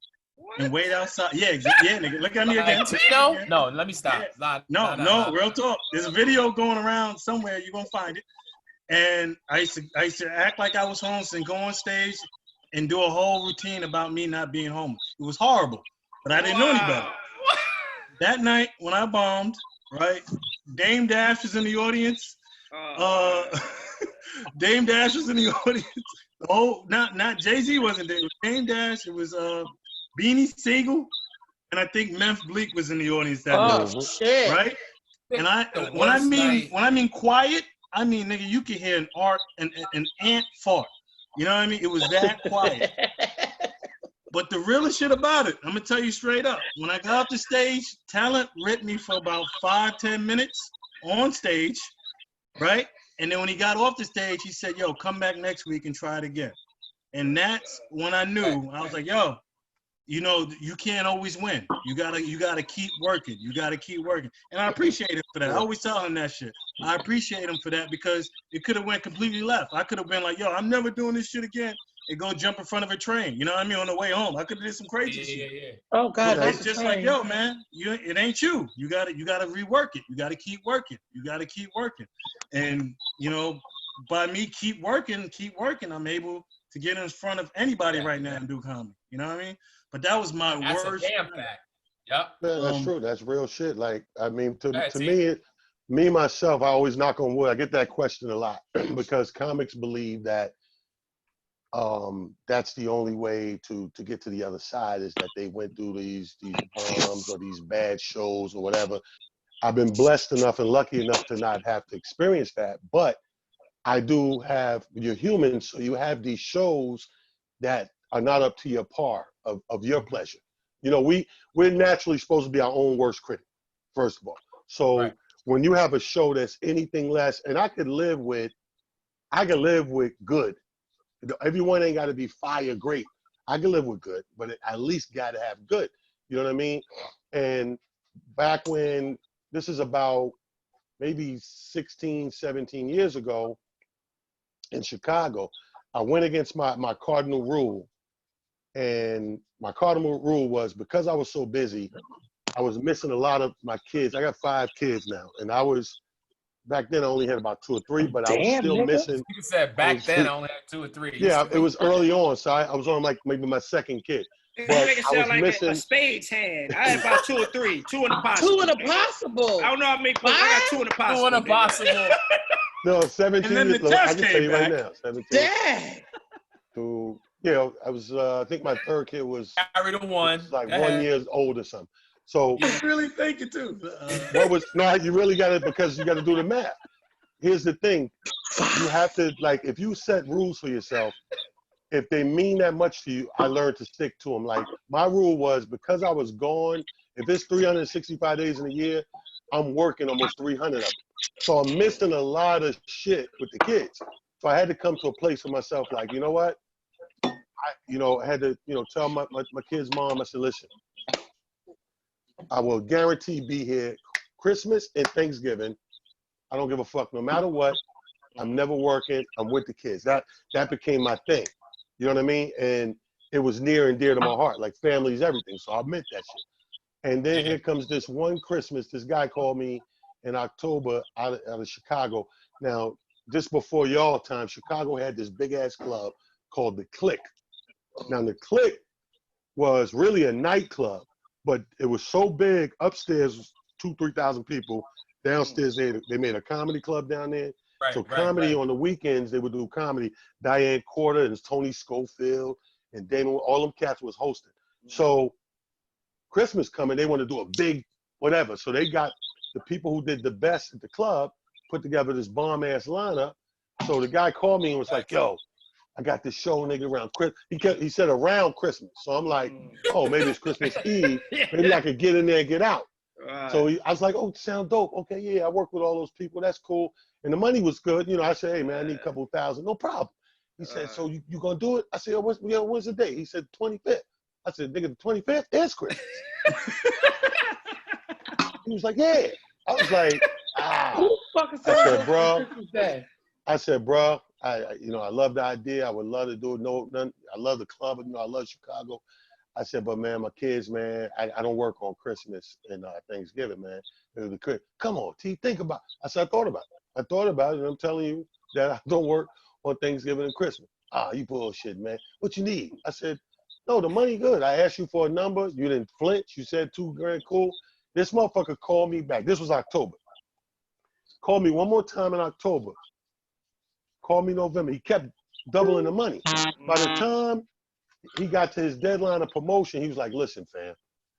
and wait outside. Yeah, nigga. Look at me again. Tino? No, let me stop. Yeah. No, real talk. There's a video going around somewhere. You're gonna find it. And I used to act like I was homeless and go on stage and do a whole routine about me not being homeless. It was horrible, but I didn't know any better. That night when I bombed, right? Dame Dash was in the audience. Dame Dash was in the audience. Oh, not Jay-Z wasn't there. It was Dame Dash. It was Beanie Siegel, and I think Memph Bleak was in the audience that night. Oh shit! Right? And when I mean quiet, I mean nigga, you can hear an ant fart. You know what I mean? It was that quiet. But the realest shit about it, I'm gonna tell you straight up. When I got off the stage, Talent ripped me for about 5-10 minutes on stage, right? And then when he got off the stage, he said, "Yo, come back next week and try it again." And that's when I knew. I was like, "Yo, you know, you can't always win. You gotta keep working. You gotta keep working." And I appreciate him for that. I always tell him that shit. I appreciate him for that because it could have went completely left. I could have been like, "Yo, I'm never doing this shit again," and go jump in front of a train. You know what I mean? On the way home, I could have did some crazy shit. Yeah. Oh God, it's just like, yo, man, it ain't you. You gotta rework it. You gotta keep working. You gotta keep working. And you know, by me keep working, I'm able to get in front of anybody right now and do comedy. You know what I mean? But that was my worst. That's a damn fact. Yep. Yeah, that's true. That's real shit. Like, I mean, to me myself, I always knock on wood. I get that question a lot because comics believe that that's the only way to get to the other side is that they went through these bombs or these bad shows or whatever. I've been blessed enough and lucky enough to not have to experience that, but I do have, you're human, so you have these shows that are not up to your par of your pleasure. You know, we're naturally supposed to be our own worst critic, first of all. So when you have a show that's anything less, and I could live with good. Everyone ain't got to be fire great. I can live with good, but it at least got to have good. You know what I mean? And back when, this is about maybe 16, 17 years ago in Chicago, I went against my cardinal rule. And my cardinal rule was because I was so busy, I was missing a lot of my kids. I got 5 kids now. And back then I only had about 2 or 3, but I was still missing. You said back then I only had 2 or 3. Yeah, it was early on. So I was on like maybe my 2nd kid. But you make it sound like a spades hand. I had about 2 or 3. 2 in the possible. 2 in the possible. I don't know how many points. I got 2 in the possible. 2 in the possible. No, 17 years old. I can tell you right now. 17. Dang. To, you know, I was, I think my 3rd kid was carry the one. Like 1 year old or something. So you really think it too. You really got it because you got to do the math. Here's the thing. You have to, like, if you set rules for yourself, if they mean that much to you, I learned to stick to them. Like, my rule was because I was gone, if it's 365 days in a year, I'm working almost 300 of them. So I'm missing a lot of shit with the kids. So I had to come to a place for myself, like, you know what? I had to, tell my kid's mom, I said, listen, I will guarantee be here Christmas and Thanksgiving. I don't give a fuck no matter what. I'm never working. I'm with the kids. That became my thing. You know what I mean? And it was near and dear to my heart. Like, family's everything. So I meant that shit. And then here comes this one Christmas. This guy called me in October out of Chicago. Now, just before y'all time, Chicago had this big ass club called the Click. Now, the Click was really a nightclub, but it was so big. Upstairs was 2,000-3,000 people. Downstairs, they made a comedy club down there. So comedy on the weekends, they would do comedy. Diane Corder and Tony Schofield and Damon, all them cats was hosting. So Christmas coming, they want to do a big whatever. So they got the people who did the best at the club, put together this bomb-ass lineup. So the guy called me and was like, yo, I got this show, nigga, around Christmas. He said around Christmas. So I'm like, oh, maybe it's Christmas Eve. Maybe I could get in there and get out. Right. So I was like, oh, sound dope. Okay, yeah, I work with all those people. That's cool. And the money was good. I said, hey, man, I need a couple $1,000. No problem. He said, so you going to do it? I said, when's the date? He said, 25th. I said, nigga, the 25th is Christmas. He was like, yeah. I was like, Who the fuck is I said, bro, I love the idea. I would love to do it. I love the club. I love Chicago. I said, but man, my kids, man, I don't work on Christmas and Thanksgiving, man. Come on, T, think about it. I said, I thought about it, and I'm telling you that I don't work on Thanksgiving and Christmas. You bullshit, man. What you need? I said, no, the money good. I asked you for a number. You didn't flinch. You said $2,000, cool. This motherfucker called me back. This was October. Called me one more time in October. Called me November. He kept doubling the money. By the time he got to his deadline of promotion, he was like, listen, fam,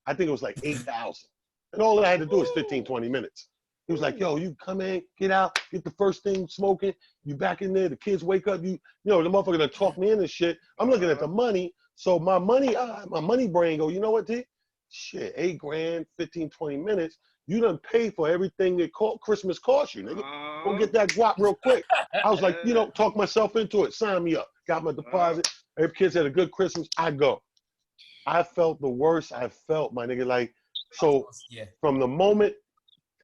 I think it was like 8,000. And all I had to do was 15, 20 minutes. He was like, yo, you come in, get out, get the first thing smoking, you back in there, the kids wake up, the motherfucker done talk me in and shit. I'm looking at the money. So my money brain go, you know what, D? Shit, $8,000, 15, 20 minutes. You done pay for everything that Christmas cost you, nigga. Go get that guap real quick. I was like, talk myself into it. Sign me up. Got my deposit. Every kids had a good Christmas. I go. I felt the worst I felt, my nigga. Like, so from the moment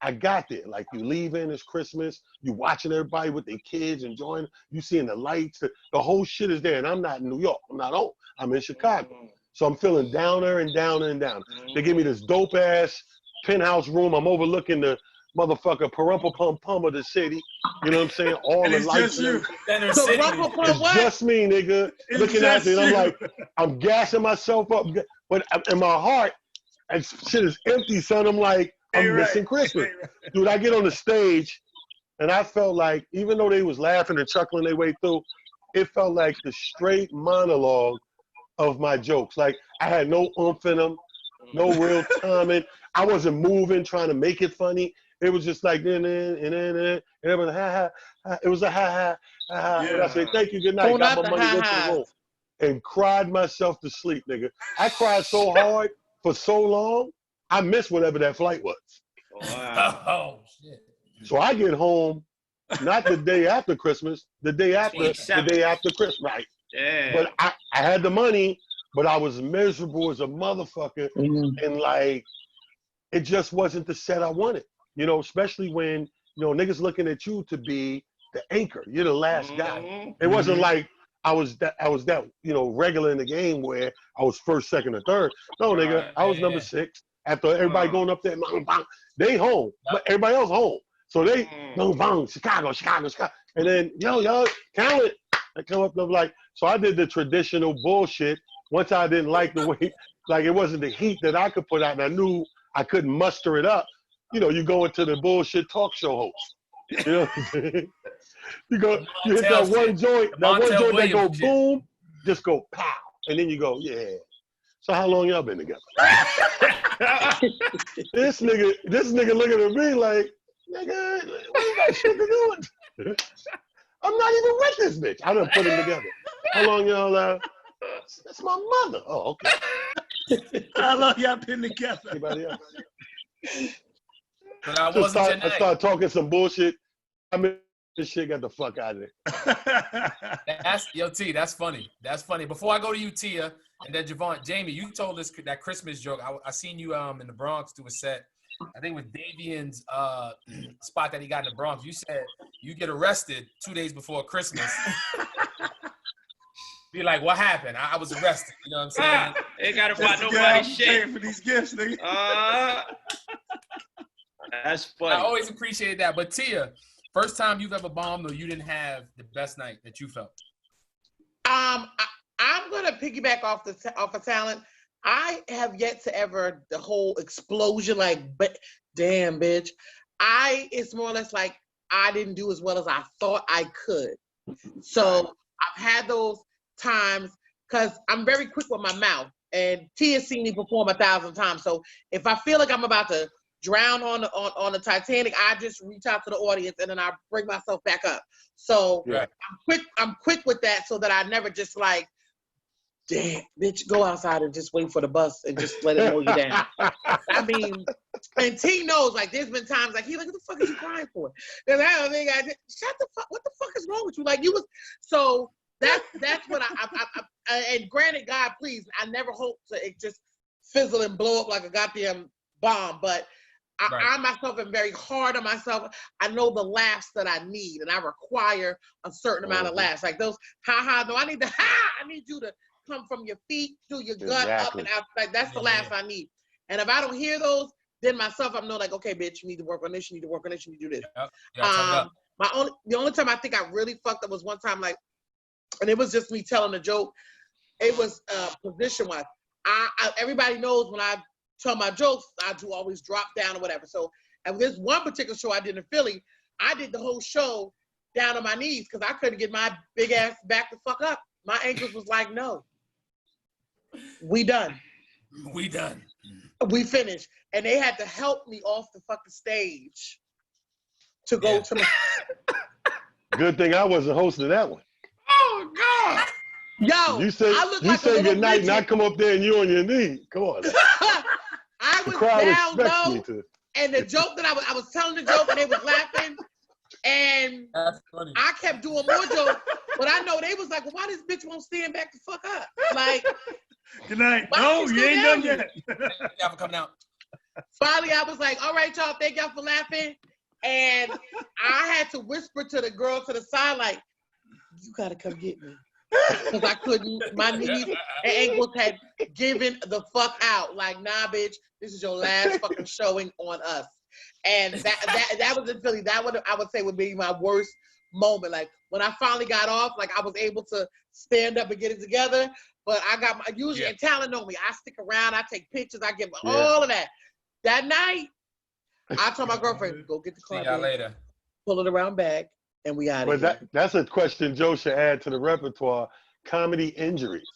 I got there, like, you leaving, it's Christmas, you watching everybody with their kids enjoying, you seeing the lights, the whole shit is there. And I'm not in New York. I'm not home. I'm in Chicago. So I'm feeling downer and downer and downer. They give me this dope ass penthouse room. I'm overlooking the motherfucker Parumpa Pum Pum of the city. You know what I'm saying? All the lights. It's just me, nigga. Looking at it, and I'm like, I'm gassing myself up. But in my heart, and shit is empty, son. I'm like, I'm missing Christmas. Dude, I get on the stage, and I felt like, even though they was laughing and chuckling their way through, it felt like the straight monologue of my jokes. Like, I had no oomph in them, no real timing. I wasn't moving, trying to make it funny. It was just like, and everybody, ha, ha. It was a ha, ha. And I said, thank you, good night. Got my money, went to the room. And cried myself to sleep, nigga. I cried so hard for so long, I missed whatever that flight was. Wow. Oh, shit. So I get home, not the day after Christmas, the day after Christmas, right? Yeah. But I had the money, but I was miserable as a motherfucker. And like, it just wasn't the set I wanted. Especially when, niggas looking at you to be the anchor. You're the last guy. It wasn't like I was that, regular in the game where I was first, second, or third. No, nigga, I was number 6. After everybody going up there, they home, but everybody else home. So they, Chicago. And then, y'all, talent. I come up and I'm like, so I did the traditional bullshit. Once I didn't like the way, like, it wasn't the heat that I could put out, and I knew I couldn't muster it up. You go into the bullshit talk show host. You know what I'm saying? You hit that one joint that go boom, just go pow. And then you go, yeah. So how long y'all been together? This nigga looking at me like, nigga, what you got shit to do with? I'm not even with this bitch. I done put them together. How long y'all, that's my mother. Oh, okay. How long y'all been together? Anybody else? But I wasn't your night. I started talking some bullshit. I mean, this shit got the fuck out of there. T, that's funny. That's funny. Before I go to you, Tia, and then Jevon, Jamie, you told us that Christmas joke. I seen you in the Bronx do a set. I think with Davian's spot that he got in the Bronx. You said you get arrested 2 days before Christmas. Be like, what happened? I was arrested. You know what I'm saying? Ain't got to buy nobody's shit. For these gifts, nigga. That's funny. I always appreciate that. But Tia, first time you've ever bombed or you didn't have the best night that you felt? I'm gonna piggyback off of talent. I have yet to ever the whole explosion, like, but damn, bitch. It's more or less like I didn't do as well as I thought I could. So I've had those times because I'm very quick with my mouth, and T has seen me perform 1,000 times. So if I feel like I'm about to drown on the Titanic, I just reach out to the audience and then I bring myself back up. So I'm quick with that, so that I never just like, damn, bitch, go outside and just wait for the bus and just let it mow you down. I mean, and T knows, like, there's been times like, he's like, what the fuck is you crying for? Because I don't think shut the fuck, what the fuck is wrong with you? Like, you was, so that's what I and granted, God, please, I never hope to it just fizzle and blow up like a goddamn bomb, but I myself am very hard on myself. I know the laughs that I need, and I require a certain amount of laughs. Like those, no, I need I need you to come from your feet, through your gut, up and out. Like that's the laughs I need. And if I don't hear those, then myself, I'm like, okay, bitch, you need to work on this, you need to work on this, you need to do this. The only time I think I really fucked up was one time, like, and it was just me telling a joke. It was position-wise. Everybody knows when I tell my jokes, I do always drop down or whatever. So at this one particular show I did in Philly, I did the whole show down on my knees because I couldn't get my big ass back the fuck up. My ankles was like, no. We done. We done. We finished. And they had to help me off the fucking stage to go to my... Good thing I wasn't hosting that one. Oh, God. Yo, you say good night and I come up there and you on your knee. Come on. I was down low, and the joke that I was telling the joke and they was laughing, and I kept doing more jokes, but I know they was like, well, why this bitch won't stand back the fuck up? Like, good night. No, you ain't done yet. Thank y'all for coming out. Finally, I was like, all right, y'all, thank y'all for laughing. And I had to whisper to the girl to the side, like, you gotta come get me. Because I couldn't, my knees and ankles had given the fuck out. Like, nah, bitch, this is your last fucking showing on us. And that was in Philly. That I would say would be my worst moment. Like, when I finally got off, like, I was able to stand up and get it together. But I got usually in talent on me. I stick around, I take pictures, I give all of that. That night, I told my girlfriend, go get the car. See y'all later. Pull it around back. And we out of here. That's a question Joe should add to the repertoire: comedy injuries,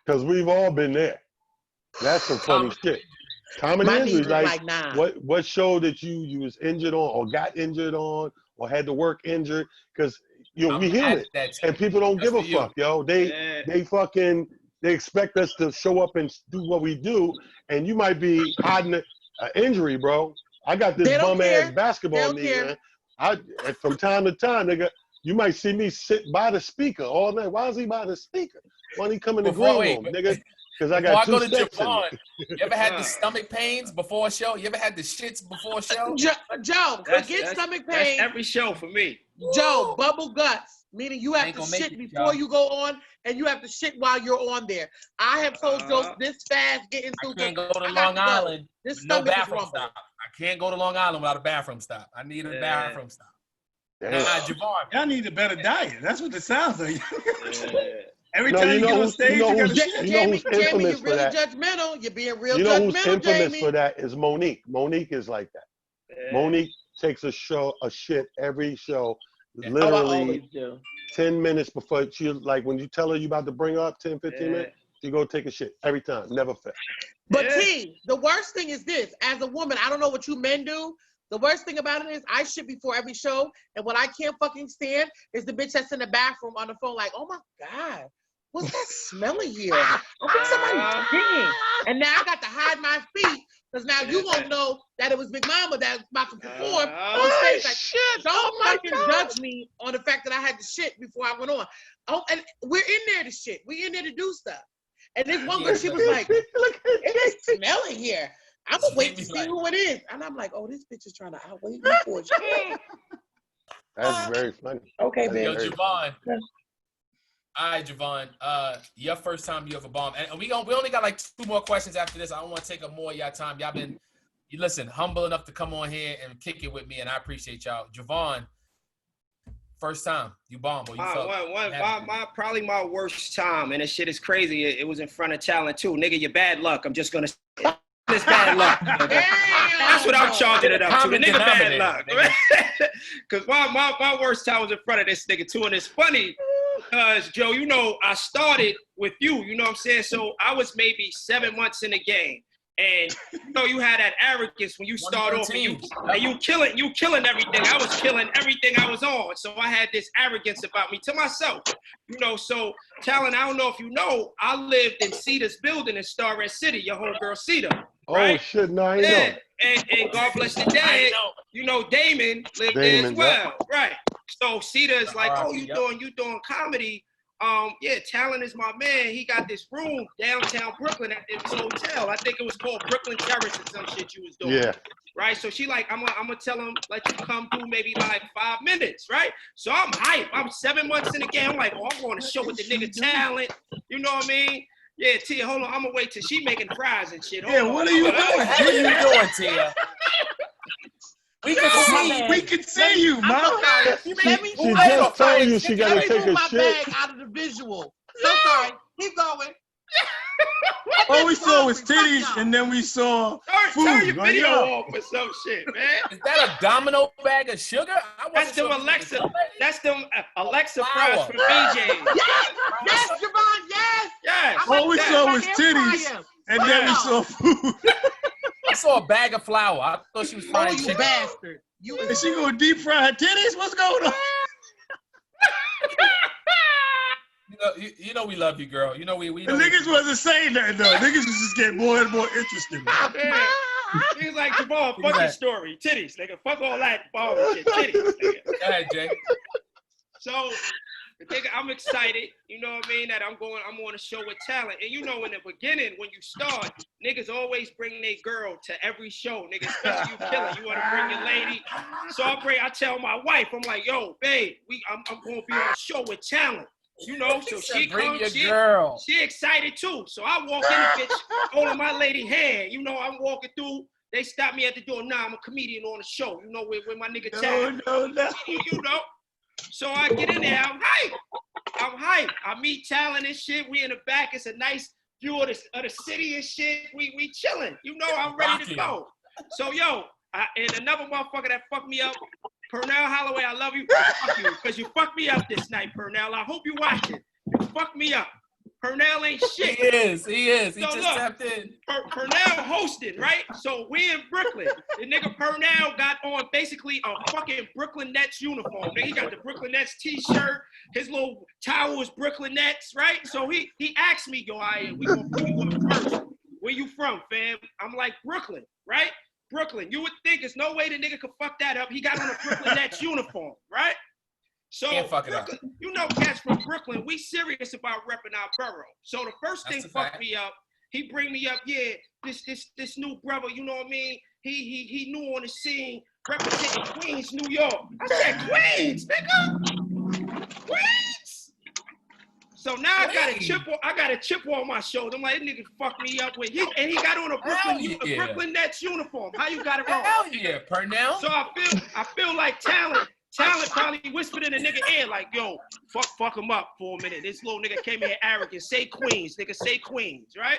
because we've all been there. That's some funny shit. Comedy injuries, like what show that you was injured on, or got injured on, or had to work injured? Because we human, and people don't give a fuck, yo. They expect us to show up and do what we do, and you might be hiding an injury, bro. I got this bum ass basketball knee, man. From time to time, nigga, you might see me sit by the speaker all night. Why is he by the speaker? Why don't he come in the green room, nigga? Because I got two sticks in me. You ever had the stomach pains before a show? You ever had the shits before a show? Joe, forget stomach pain. That's every show for me. Joe, bubble guts, meaning you have to shit before you go on, and you have to shit while you're on there. I have told Joe this fast getting through. I can't go to Long Island with no bathroom stop. I can't go to Long Island without a bathroom stop. I need a bathroom stop. Jevon. Y'all need a better diet. That's what it sounds like. Every time you get on stage, you got to shit. Jamie, you're really judgmental. You're being real judgmental, You know who's infamous for that is Monique. Monique is like that. Yeah. Monique takes a shit every show, literally 10 minutes before she, like, when you tell her you about to bring her up 10, 15 minutes, you go take a shit every time. Never fail. But T, the worst thing is this: as a woman, I don't know what you men do. The worst thing about it is I shit before every show, and what I can't fucking stand is the bitch that's in the bathroom on the phone like, oh my God, what's that smell in here? I think somebody's peeing. And now I got to hide my feet Because now you won't know that it was Big Mama that was about to perform on Oh, stage. Like, shit. don't my fucking God. judge me on the fact that I had to shit before I went on. Oh, and we're in there to shit. We're in there to do stuff. And this one girl, she was like, it's smelling here. I'm gonna wait to see who it is. And I'm like, oh, this bitch is trying to outweigh me for shit. That's very funny. Okay, baby. Yo, Jevon. All right, Jevon. Your first time you ever bombed, and we only got like 2 more questions after this. I don't want to take up more of y'all time. Y'all been, you listen, humble enough to come on here and kick it with me, and I appreciate y'all. Jevon, first time you bombed, or you felt probably my worst time, and this shit is crazy. It was in front of talent too, nigga. Your bad luck. I'm just gonna. This bad luck. That's what I'm charging it up to. The nigga bad luck. Because my worst time was in front of this nigga too, and it's funny. Because, Joe, you know, I started with you, you know what I'm saying? So I was maybe 7 months in the game. And, you know, you had that arrogance when you start off and you killing everything. I was killing everything I was on. So I had this arrogance about me to myself, you know. So, Talon, I don't know if you know, I lived in Cedar's building in Star Red City, your homegirl Cedar. Right? Oh, shit, no, I know. And God bless the dad, you know, Damon lived there as well. Yeah. Right. So Cedar's like, oh, you doing comedy. Yeah, Talon is my man. He got this room downtown Brooklyn at this hotel. I think it was called Brooklyn Terrace or some shit you was doing. Yeah. Right. So she like, I'm gonna tell him, let you come through maybe like 5 minutes, right? So I'm hyped. I'm 7 months in the game. I'm like, oh, I'm going to show with the nigga Talent. You know what I mean? Yeah, Tia, hold on. I'm gonna wait till she making fries and shit. Hold on. What are you doing? What are you doing, Tia? We can see you, Mom. She just told you she gotta take a shit. Bag out of the visual. So sorry. Keep going. All we saw was titties, and then we saw food. Turn your video off for some shit, man. Is that a Domino bag of sugar? That's them Alexa. That's them Alexa fries from BJ. Yes, Jevon. Yes. All we saw was titties, and then we saw food. I saw a bag of flour. I thought she was frying chicken. You bastard. Is she gonna deep fry her titties? What's going on? You know we love you, girl. You know we the niggas wasn't saying that though. Niggas was just getting more and more interested. Yeah. He's like, Jevon, fuck your story. Titties, nigga. Fuck all that ball and shit. Titties, nigga. Go ahead, Jay. So, nigga, I'm excited. You know what I mean? That I'm on a show with Talent. And you know, in the beginning, when you start, niggas always bring their girl to every show. Nigga, especially you killing. You want to bring your lady. So I tell my wife, I'm like, yo, babe, I'm going to be on a show with Talent. You know, so she comes, she excited too. So I walk in the bitch, holding my lady hand. You know, I'm walking through. They stop me at the door. Nah, I'm a comedian on the show. You know, with my nigga Talent. No. You know. So I get in there. I'm hyped. I meet Talent and shit. We in the back. It's a nice view of the city and shit. We chilling. You know, I'm ready to go. So yo, and another motherfucker that fucked me up. Pernell Holloway, I love you. Fuck you, because you fucked me up this night, Pernell. I hope you watching. You fucked me up. Pernell ain't shit. He is. He so just look, tapped in. Pernell hosting, right? So we in Brooklyn. The nigga Pernell got on basically a fucking Brooklyn Nets uniform. He got the Brooklyn Nets t-shirt. His little towel is Brooklyn Nets, right? So he asked me, yo, we gonna put you up first. Where you from, fam? I'm like, Brooklyn, right? Brooklyn. You would think there's no way the nigga could fuck that up. He got on a Brooklyn Nets uniform, right? So Brooklyn, you know, cats from Brooklyn, we serious about repping our borough. So the first thing fucked me up. He bring me up, yeah, this new brother, you know what I mean? He new on the scene, representing Queens, New York. I said, Queens, nigga, Queens. So now I got a chip on my shoulder. I'm like, this nigga fucked me up with and he got on a Brooklyn Nets uniform. How you got it wrong? Hell yeah, Pernell. So I feel like Talent probably whispered in the nigga ear like, yo, fuck him up for a minute. This little nigga came here arrogant. Say Queens, nigga, say Queens, right?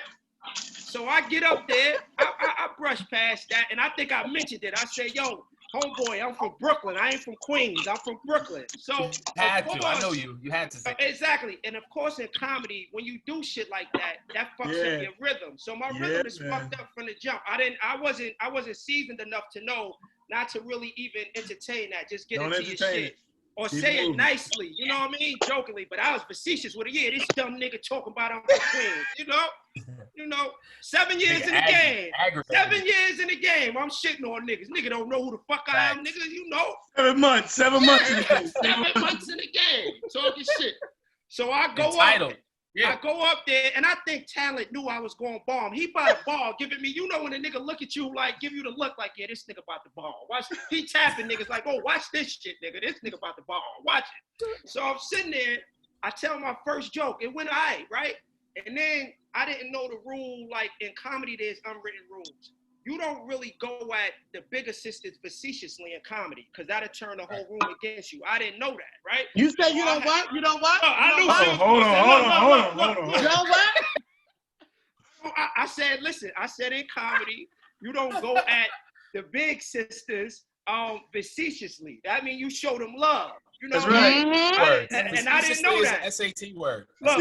So I get up there, I brush past that, and I think I mentioned it. I say, yo, homeboy, I'm from Brooklyn. I ain't from Queens. I'm from Brooklyn. So I know you. You had to say exactly. And of course, in comedy, when you do shit like that fucks up your rhythm. So my rhythm is fucked up from the jump. I wasn't seasoned enough to know not to really even entertain that. Just get into your shit. or say it nicely, you know what I mean? Jokingly, but I was facetious with it. Yeah, this dumb nigga talking about I'm from Queens, you know, 7 years in the game. 7 years in the game. I'm shitting on niggas. Nigga don't know who the fuck I am, nigga, you know. 7 months. 7 months in the game. 7 months in the game. Talking shit. So I go up. I go up there, and I think Talent knew I was going to bomb. He bought a ball, giving me, you know, when a nigga look at you, like, give you the look, like, yeah, this nigga about to ball. Watch, he tapping niggas like, oh, watch this shit, nigga. This nigga about to ball. Watch it. So I'm sitting there. I tell my first joke. It went all right? And then I didn't know the rule, like, in comedy, there's unwritten rules. You don't really go at the bigger sisters facetiously in comedy, because that'll turn the whole room against you. I didn't know that, right? You said you don't what? You don't what? No, I knew. Hold on. You know what? I said, listen, I said in comedy, you don't go at the big sisters facetiously. That means you show them love. You know That's right. Mm-hmm. And I didn't know that. SAT word. Look,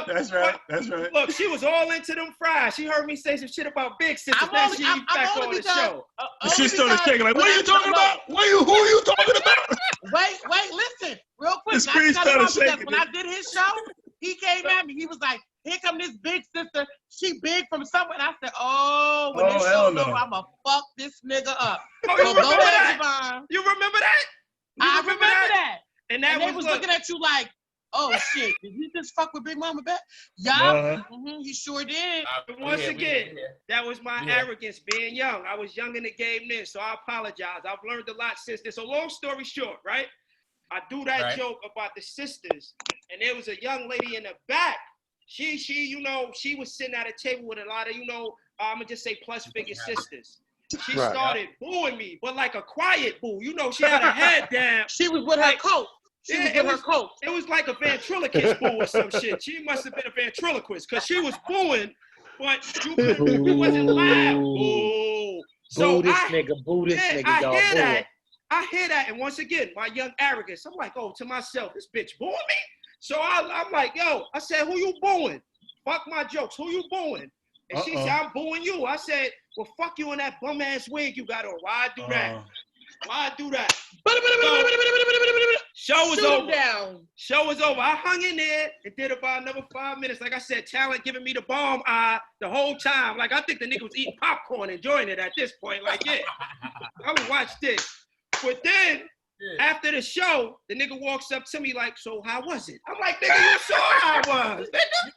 That's right. That's right. Look, she was all into them fries. She heard me say some shit about big sisters. Now she back on the show. She started shaking like, what are you talking about? Who are you talking about? Wait, listen, real quick. The screen started shaking. When I did his show, he came at me. He was like, here come this big sister. She big from somewhere. And I said, when this show's over, I'm going to fuck this nigga up. Oh, you remember that? Jevon. You remember that? I remember that. And they was looking at you like, oh shit, did he just fuck with Big Mama back? Yeah, he sure did. Once again, that was my arrogance being young. I was young in the game then, so I apologize. I've learned a lot since then. So long story short, right? I do that joke about the sisters, and there was a young lady in the back. She, you know, she was sitting at a table with a lot of, you know, I'm gonna just say plus figure sisters. She started booing me, but like a quiet boo. You know, she had her head down. She was with her coat. It was like a ventriloquist boo or some shit. She must have been a ventriloquist because she was booing, but you wasn't loud. Boo. So boo this nigga, y'all. I hear that, and once again, my young arrogance. I'm like, oh, to myself, this bitch booing me. So I'm like, yo, I said, who you booing? Fuck my jokes. Who you booing? And she said, I'm booing you. I said, well, fuck you in that bum ass wig you got on. Why I do that? Why I do that? Show was over. Show was over. I hung in there and did about another 5 minutes. Like I said, Talent giving me the bomb eye the whole time. Like I think the nigga was eating popcorn, enjoying it at this point. Like, yeah, I would watch this. But then after the show, the nigga walks up to me like, so how was it? I'm like, nigga, you saw how I was. Nigga. You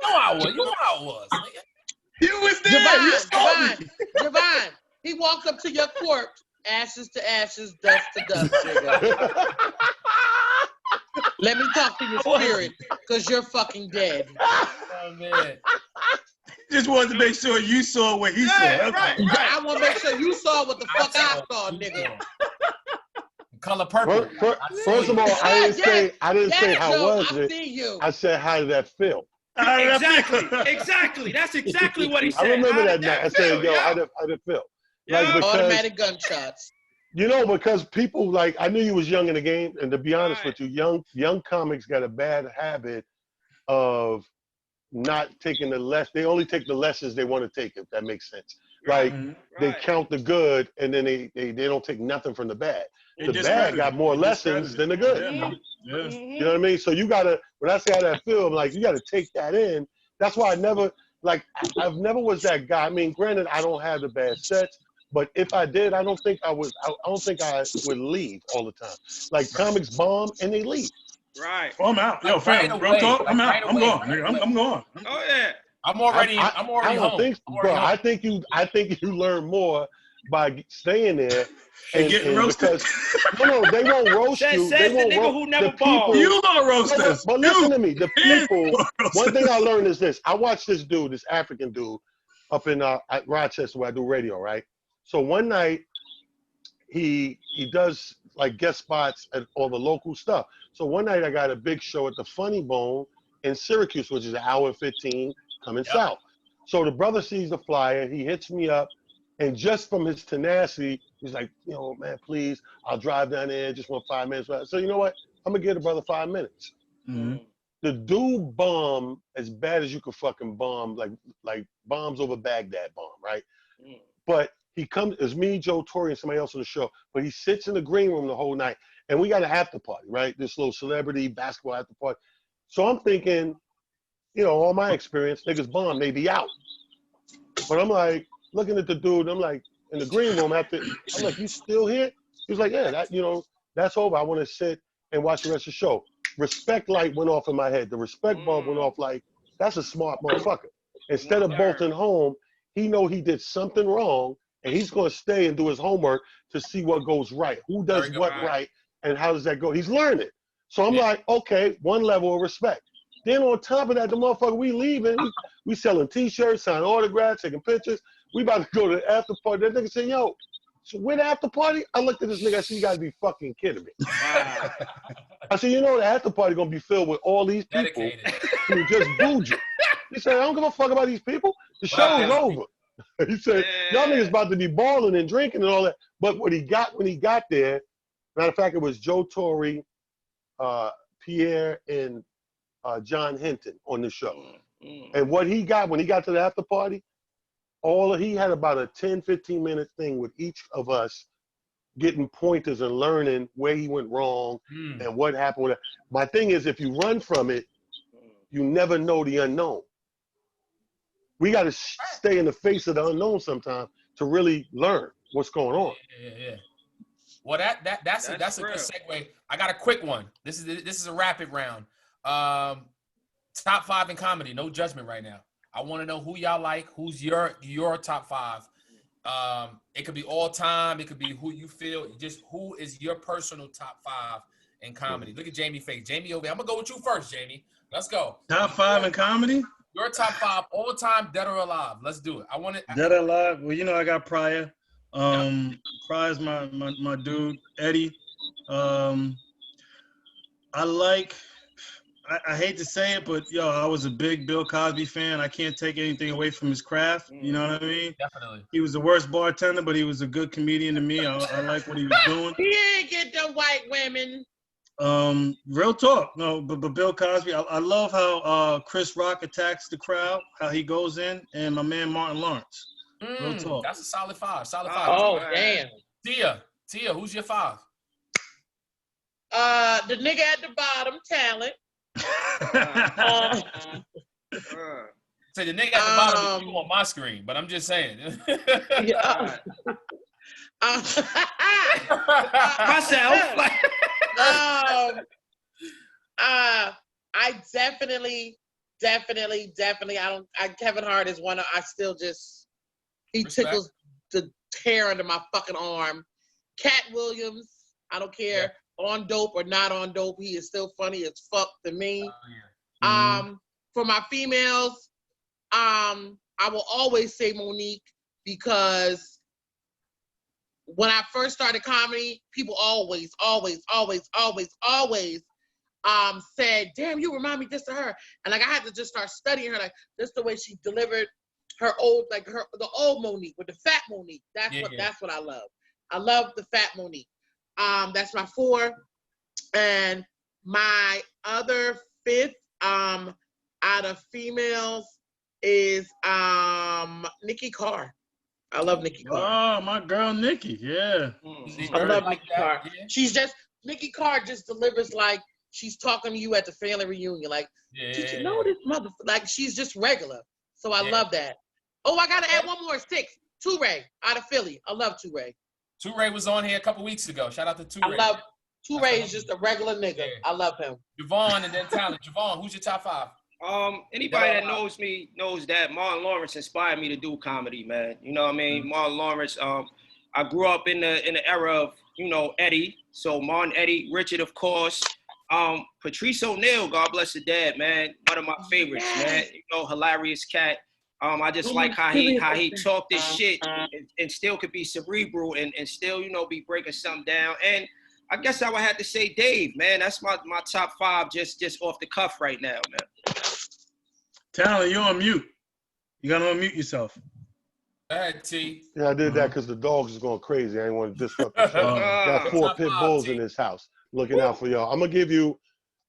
know how I was. Nigga. You was there. Jevon, he walks up to your corpse. Ashes to ashes, dust to dust, nigga. Let me talk to your spirit, because you're fucking dead. Oh, man. Just wanted to make sure you saw what he saw. Right. I want to make sure you saw what the fuck I saw, nigga. Color purple. First of all, I didn't say how was it. I said, how did that feel? Exactly. That's exactly what he said. I remember that night. I said, yo, how did it feel? Yeah. Like, because, automatic gunshots. You know, because people like, I knew you was young in the game, and to be honest with you, young comics got a bad habit of not taking the less. They only take the lessons they want to take, if that makes sense. Like they count the good, and then they don't take nothing from the bad. The bad got more lessons than the good. You know what I mean? So you gotta. When I say how that feel, I'm like, you gotta take that in. That's why I've never was that guy. I mean, granted, I don't have the bad sets. But if I did, I don't think I would leave all the time. Like comics bomb and they leave. Right. Oh, I'm out. Yo, fam, real talk. I'm out. I'm going. I'm going. Oh yeah. I'm already I don't home. think, bro. I think you learn more by staying there and getting roasted. No, they won't roast you. They won't roast who never balled. You gonna roast us. But listen to me. The people. One thing I learned is this. I watched this dude, this African dude, up in at Rochester where I do radio, right? So one night, he does like guest spots at all the local stuff. So one night I got a big show at the Funny Bone in Syracuse, which is an hour and 15 coming south. So the brother sees the flyer, he hits me up, and just from his tenacity, he's like, man, please, I'll drive down there, just want 5 minutes. So you know what? I'm gonna give the brother 5 minutes. Mm-hmm. The dude bombed as bad as you could fucking bomb, like bombs over Baghdad bomb, right? But he comes, it's me, Joe Torre, and somebody else on the show, but he sits in the green room the whole night. And we got an after party, right? This little celebrity basketball after party. So I'm thinking, you know, all my experience, niggas bomb, they be out. But I'm like, looking at the dude, I'm like, in the green room after, I'm like, you still here? He was like, yeah, that, you know, that's over. I want to sit and watch the rest of the show. Respect light went off in my head. The respect bulb went off like, that's a smart motherfucker. Instead of bolting home, he know he did something wrong, and he's going to stay and do his homework to see what goes right. Who does what right, and how does that go? He's learning. So I'm like, okay, one level of respect. Then on top of that, the motherfucker, we leaving. We selling T-shirts, signing autographs, taking pictures. We about to go to the after party. That nigga said, yo, so with the after party? I looked at this nigga, I said, you gotta be fucking kidding me. Wow. I said, you know, the after party gonna be filled with all these people who just booed you. He said, I don't give a fuck about these people. The show is over. He said, y'all niggas about to be balling and drinking and all that. But what he got when he got there, matter of fact, it was Joe Torre, Pierre, and John Hinton on the show. And what he got when he got to the after party, he had about a 10, 15-minute thing with each of us getting pointers and learning where he went wrong and what happened with it. My thing is, if you run from it, you never know the unknown. We got to stay in the face of the unknown sometimes to really learn what's going on. Yeah. Well, that's a good segue. I got a quick one. This is a rapid round. Top 5 in comedy. No judgment right now. I want to know who y'all like. Who's your top 5? It could be all time. It could be who you feel. Just who is your personal top 5 in comedy? Look at Jamie face. Jamie over there. I'm gonna go with you first, Jamie. Let's go. Top 5 in comedy? Your top 5 all time, dead or alive. Let's do it. I want it. Dead or alive? Well, you know I got Pryor. Pryor's my dude. Eddie. I hate to say it, but I was a big Bill Cosby fan. I can't take anything away from his craft. You know what I mean? Definitely. He was the worst bartender, but he was a good comedian to me. I like what he was doing. He ain't get the white women. Real talk. No, but Bill Cosby, I love how Chris Rock attacks the crowd, how he goes in, and my man Martin Lawrence. Real talk. That's a solid 5. Oh, damn. Tia, who's your 5? The nigga at the bottom, Talent. So the nigga at the bottom is you on my screen, but I'm just saying. Myself. I definitely. Kevin Hart is one of. I still just. He tickles the hair under my fucking arm. Cat Williams. I don't care. Yeah. On dope or not on dope, he is still funny as fuck to me. For my females, I will always say Monique, because when I first started comedy, people always said, damn, you remind me just of her. And like I had to just start studying her, like just the way she delivered her old, like the old Monique with the fat Monique. That's what I love. I love the fat Monique. That's my 4. And my other 5th, out of females is Nikki Carr. I love Nikki Carr. Oh, my girl Nikki, yeah. I love Nikki Carr. Nikki Carr just delivers like she's talking to you at the family reunion. Like, did you know this mother? Like, she's just regular. So I love that. Oh, I gotta add one more 6. Toure out of Philly. I love Toure. Toure was on here a couple weeks ago. Shout out to Toure. I love Toure. Is just a regular nigga. I love him. Jevon and then Talent. Jevon, who's your top 5? Anybody that knows me knows that Martin Lawrence inspired me to do comedy, man. You know what I mean? Martin Lawrence. I grew up in the era of, Eddie. So Martin, Eddie, Richard, of course. Patrice O'Neal, God bless the dead, man. One of my favorites, man. Hilarious cat. I just like how he talked this shit and still could be cerebral and still, be breaking something down. And I guess I would have to say Dave, man. That's my top 5 just off the cuff right now, man. Talent, you're on mute. You gotta unmute yourself. Go ahead, T. Yeah, I did that because the dogs is going crazy. I didn't want to disrupt the show. Got 4 pit bulls in this house looking out for y'all. I'm gonna give you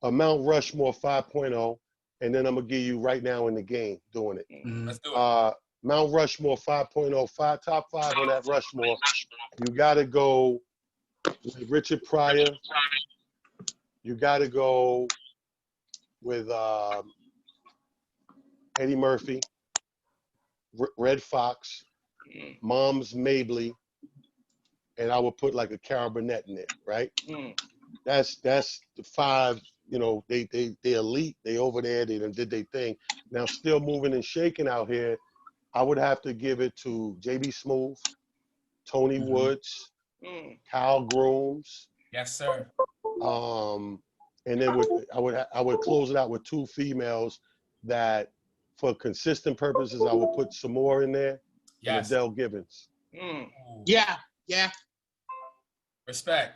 a Mount Rushmore 5.0. And then I'm going to give you right now in the game doing it. Let's do it. Mount Rushmore 5.0, top 5 on that Rushmore. You got to go with Richard Pryor. You got to go with Eddie Murphy, Red Fox, Mom's Mabley, and I would put like a Carol Burnett in there, right? That's the 5. You know, they elite. They over there. They done did their thing. Now still moving and shaking out here. I would have to give it to J.B. Smooth, Tony Woods, Kyle Grooms. Yes, sir. And then I would close it out with 2 females that, for consistent purposes, I would put some more in there. Yes. And Adele Givens. Yeah. Respect.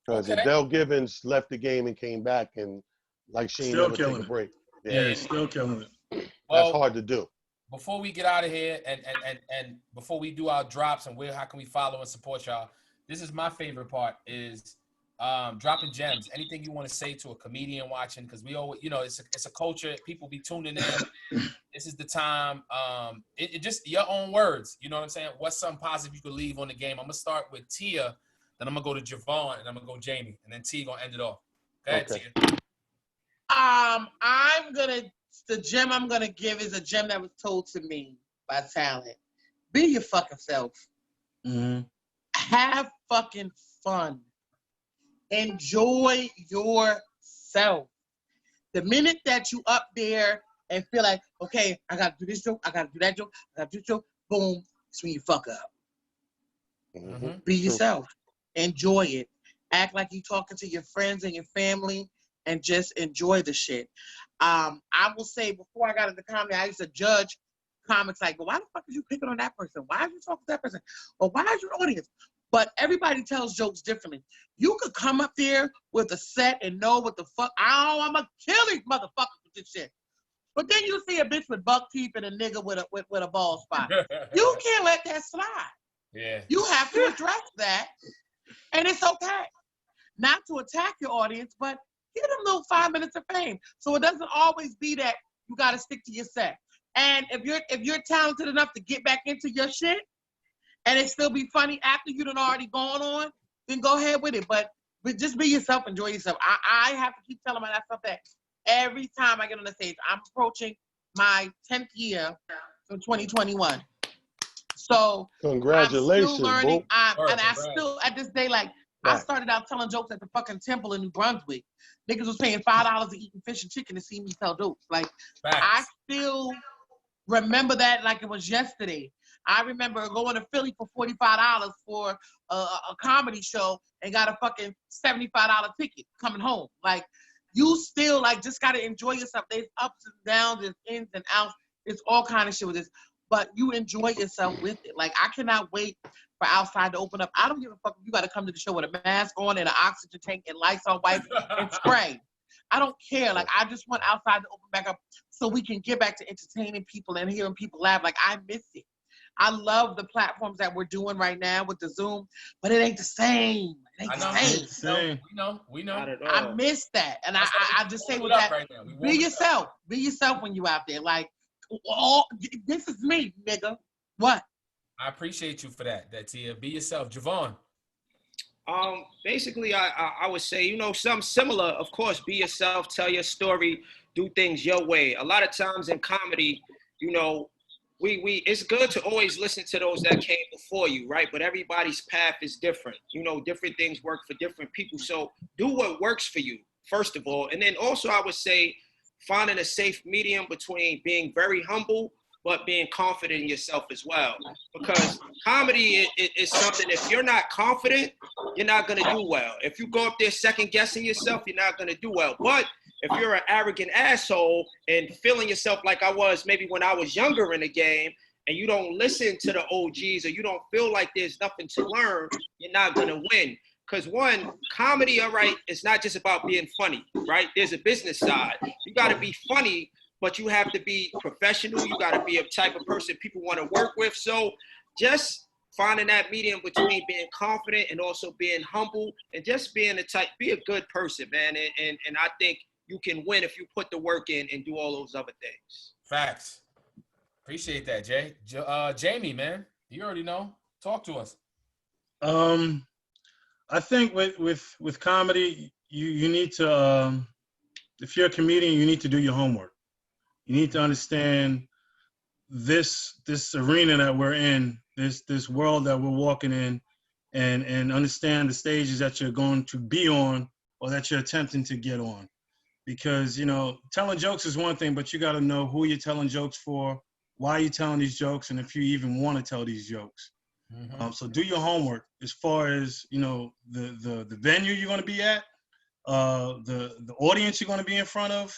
Because Adele Givens left the game and came back, and like she ain't Still never take killing a it. break. Yeah, still killing it. That's hard to do. Before we get out of here and before we do our drops and how can we follow and support y'all, this is my favorite part is dropping gems. Anything you want to say to a comedian watching, because we always, you know, it's a culture. People be tuning in. This is the time. It just your own words. You know what I'm saying? What's something positive you could leave on the game? I'm gonna start with Tia, then I'm gonna go to Jevon, and I'm gonna go Jamie, and then T gonna end it off. Go ahead, Okay. Tia. The gem I'm gonna give is a gem that was told to me by talent. Be your fucking self. Have fucking fun. Enjoy yourself. The minute that you up there and feel like, okay, I gotta do this joke, I gotta do that joke, I gotta do this joke, boom, it's when you fuck up. Be yourself. Enjoy it. Act like you talking to your friends and your family, and just enjoy the shit. I will say, before I got into comedy, I used to judge comics like, well, why the fuck are you picking on that person? Why are you talking to that person? Or why is your audience? But everybody tells jokes differently. You could come up there with a set and know what the fuck, I'm gonna kill these motherfuckers with this shit. But then you see a bitch with buck teeth and a nigga with a bald spot. You can't let that slide. Yeah. You have to address that, and it's okay. Not to attack your audience, but give them little 5 minutes of fame. So it doesn't always be that you got to stick to your set. And if you're talented enough to get back into your shit, and it still be funny after you done already gone on, then go ahead with it. But just be yourself, enjoy yourself. I have to keep telling myself that every time I get on the stage. I'm approaching my 10th year from 2021. So congratulations, I'm still learning. bro. I still, at this day, like, I started out telling jokes at the fucking temple in New Brunswick. Niggas was paying $5 to eat fish and chicken to see me tell jokes. Like, I still remember that like it was yesterday. I remember going to Philly for $45 for a comedy show and got a fucking $75 ticket coming home. Like, you still, like, just got to enjoy yourself. There's ups and downs, there's ins and outs. There's all kind of shit with this. But you enjoy yourself with it. Like, I cannot wait for outside to open up. I don't give a fuck if you got to come to the show with a mask on and an oxygen tank and Lysol wipes and spray. I don't care. Like, I just want outside to open back up so we can get back to entertaining people and hearing people laugh. Like, I miss it. I love the platforms that we're doing right now with the Zoom, but it ain't the same. It ain't the same. We know. I miss that. And I just say with that, be yourself. Be yourself when you out there. Like, this is me, nigga. What? I appreciate you for that, Tia. Be yourself. Jevon. Basically, I would say, you know, something similar. Of course, be yourself, tell your story, do things your way. A lot of times in comedy, you know, it's good to always listen to those that came before you, right? But everybody's path is different. You know, different things work for different people. So do what works for you, first of all. And then also I would say finding a safe medium between being very humble but being confident in yourself as well. Because comedy is something, if you're not confident, you're not going to do well. If you go up there second guessing yourself, you're not going to do well. But if you're an arrogant asshole and feeling yourself like I was maybe when I was younger in the game, and you don't listen to the OGs, or you don't feel like there's nothing to learn, you're not going to win. Because one, comedy, all right, it's not just about being funny, right? There's a business side. You got to be funny, but you have to be professional. You got to be a type of person people want to work with. So just finding that medium between being confident and also being humble, and just be a good person, man. And I think you can win if you put the work in and do all those other things. Facts. Appreciate that, Jay. Jamie, man, you already know. Talk to us. I think with comedy, you need to, if you're a comedian, you need to do your homework. You need to understand this arena that we're in, this world that we're walking in, and understand the stages that you're going to be on or that you're attempting to get on. Because, you know, telling jokes is one thing, but you got to know who you're telling jokes for, why you're telling these jokes, and if you even want to tell these jokes. Mm-hmm. So do your homework as far as, you know, the venue you're going to be at, the audience you're going to be in front of,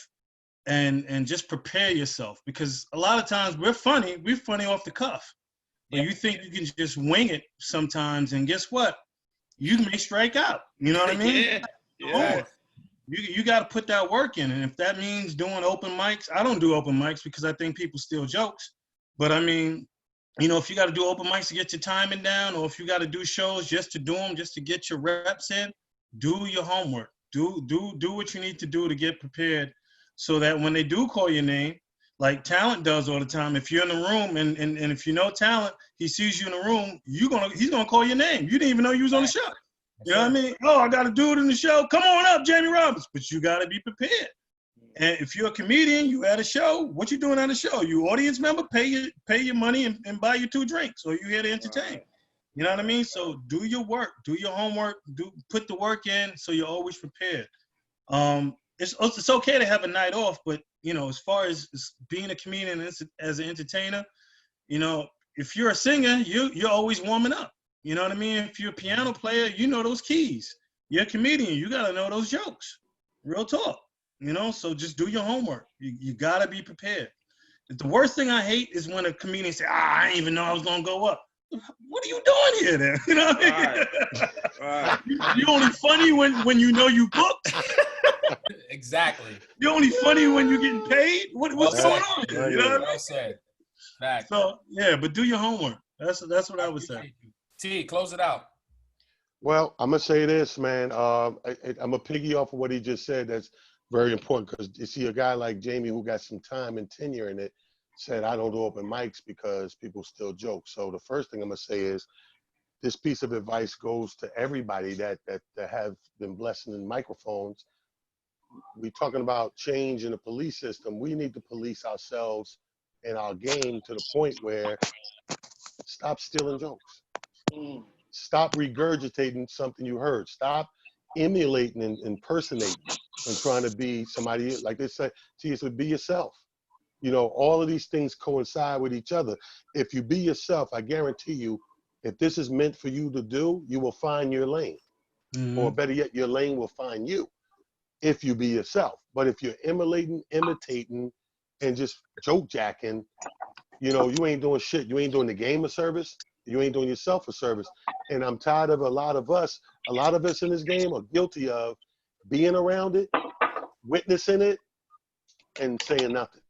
and just prepare yourself. Because a lot of times we're funny off the cuff. But you think you can just wing it sometimes, and guess what? You may strike out. You know what I mean? Yeah. You got to put that work in, and if that means doing open mics, I don't do open mics because I think people steal jokes. But I mean, you know, if you got to do open mics to get your timing down, or if you got to do shows just to do them, just to get your reps in, do your homework. Do what you need to do to get prepared, so that when they do call your name, like Talent does all the time, if you're in the room and if you know Talent, he sees you in the room, he's gonna call your name. You didn't even know you was on the show. You know what I mean? Oh, I got a dude in the show. Come on up, Jamie Roberts. But you got to be prepared. And if you're a comedian, you at a show, what you doing at a show? You audience member, pay your money and buy you 2 drinks, or you here to entertain. You know what I mean? So do your work, do your homework, put the work in, so you're always prepared. It's okay to have a night off, but you know, as far as being a comedian as an entertainer, you know, if you're a singer, you're always warming up. You know what I mean? If you're a piano player, you know those keys. You're a comedian, you gotta know those jokes. Real talk. You know, so just do your homework. You gotta be prepared. The worst thing I hate is when a comedian say, I didn't even know I was gonna go up. What are you doing here then? You know what I mean? Right. You're only funny when you know you booked. Exactly. You're only funny when you're getting paid. What's going on here? You know what I mean? Well said. Fact. So yeah, but do your homework. That's what I would say. T, close it out. Well, I'm gonna say this, man. I'm gonna piggy off of what he just said. That's very important, because you see a guy like Jamie who got some time and tenure in it said, I don't do open mics because people still joke. So the first thing I'm gonna say is, this piece of advice goes to everybody that have been blessed in microphones. We talking about change in the police system. We need to police ourselves in our game to the point where stop stealing jokes. Stop regurgitating something you heard. Stop emulating and impersonating and trying to be somebody, like they say, to be yourself. You know, all of these things coincide with each other. If you be yourself, I guarantee you, if this is meant for you to do, you will find your lane. Mm-hmm. Or better yet, your lane will find you if you be yourself. But if you're emulating, imitating, and just joke jacking, you know, you ain't doing shit. You ain't doing the game a service. You ain't doing yourself a service. And I'm tired of a lot of us in this game are guilty of being around it, witnessing it, and saying nothing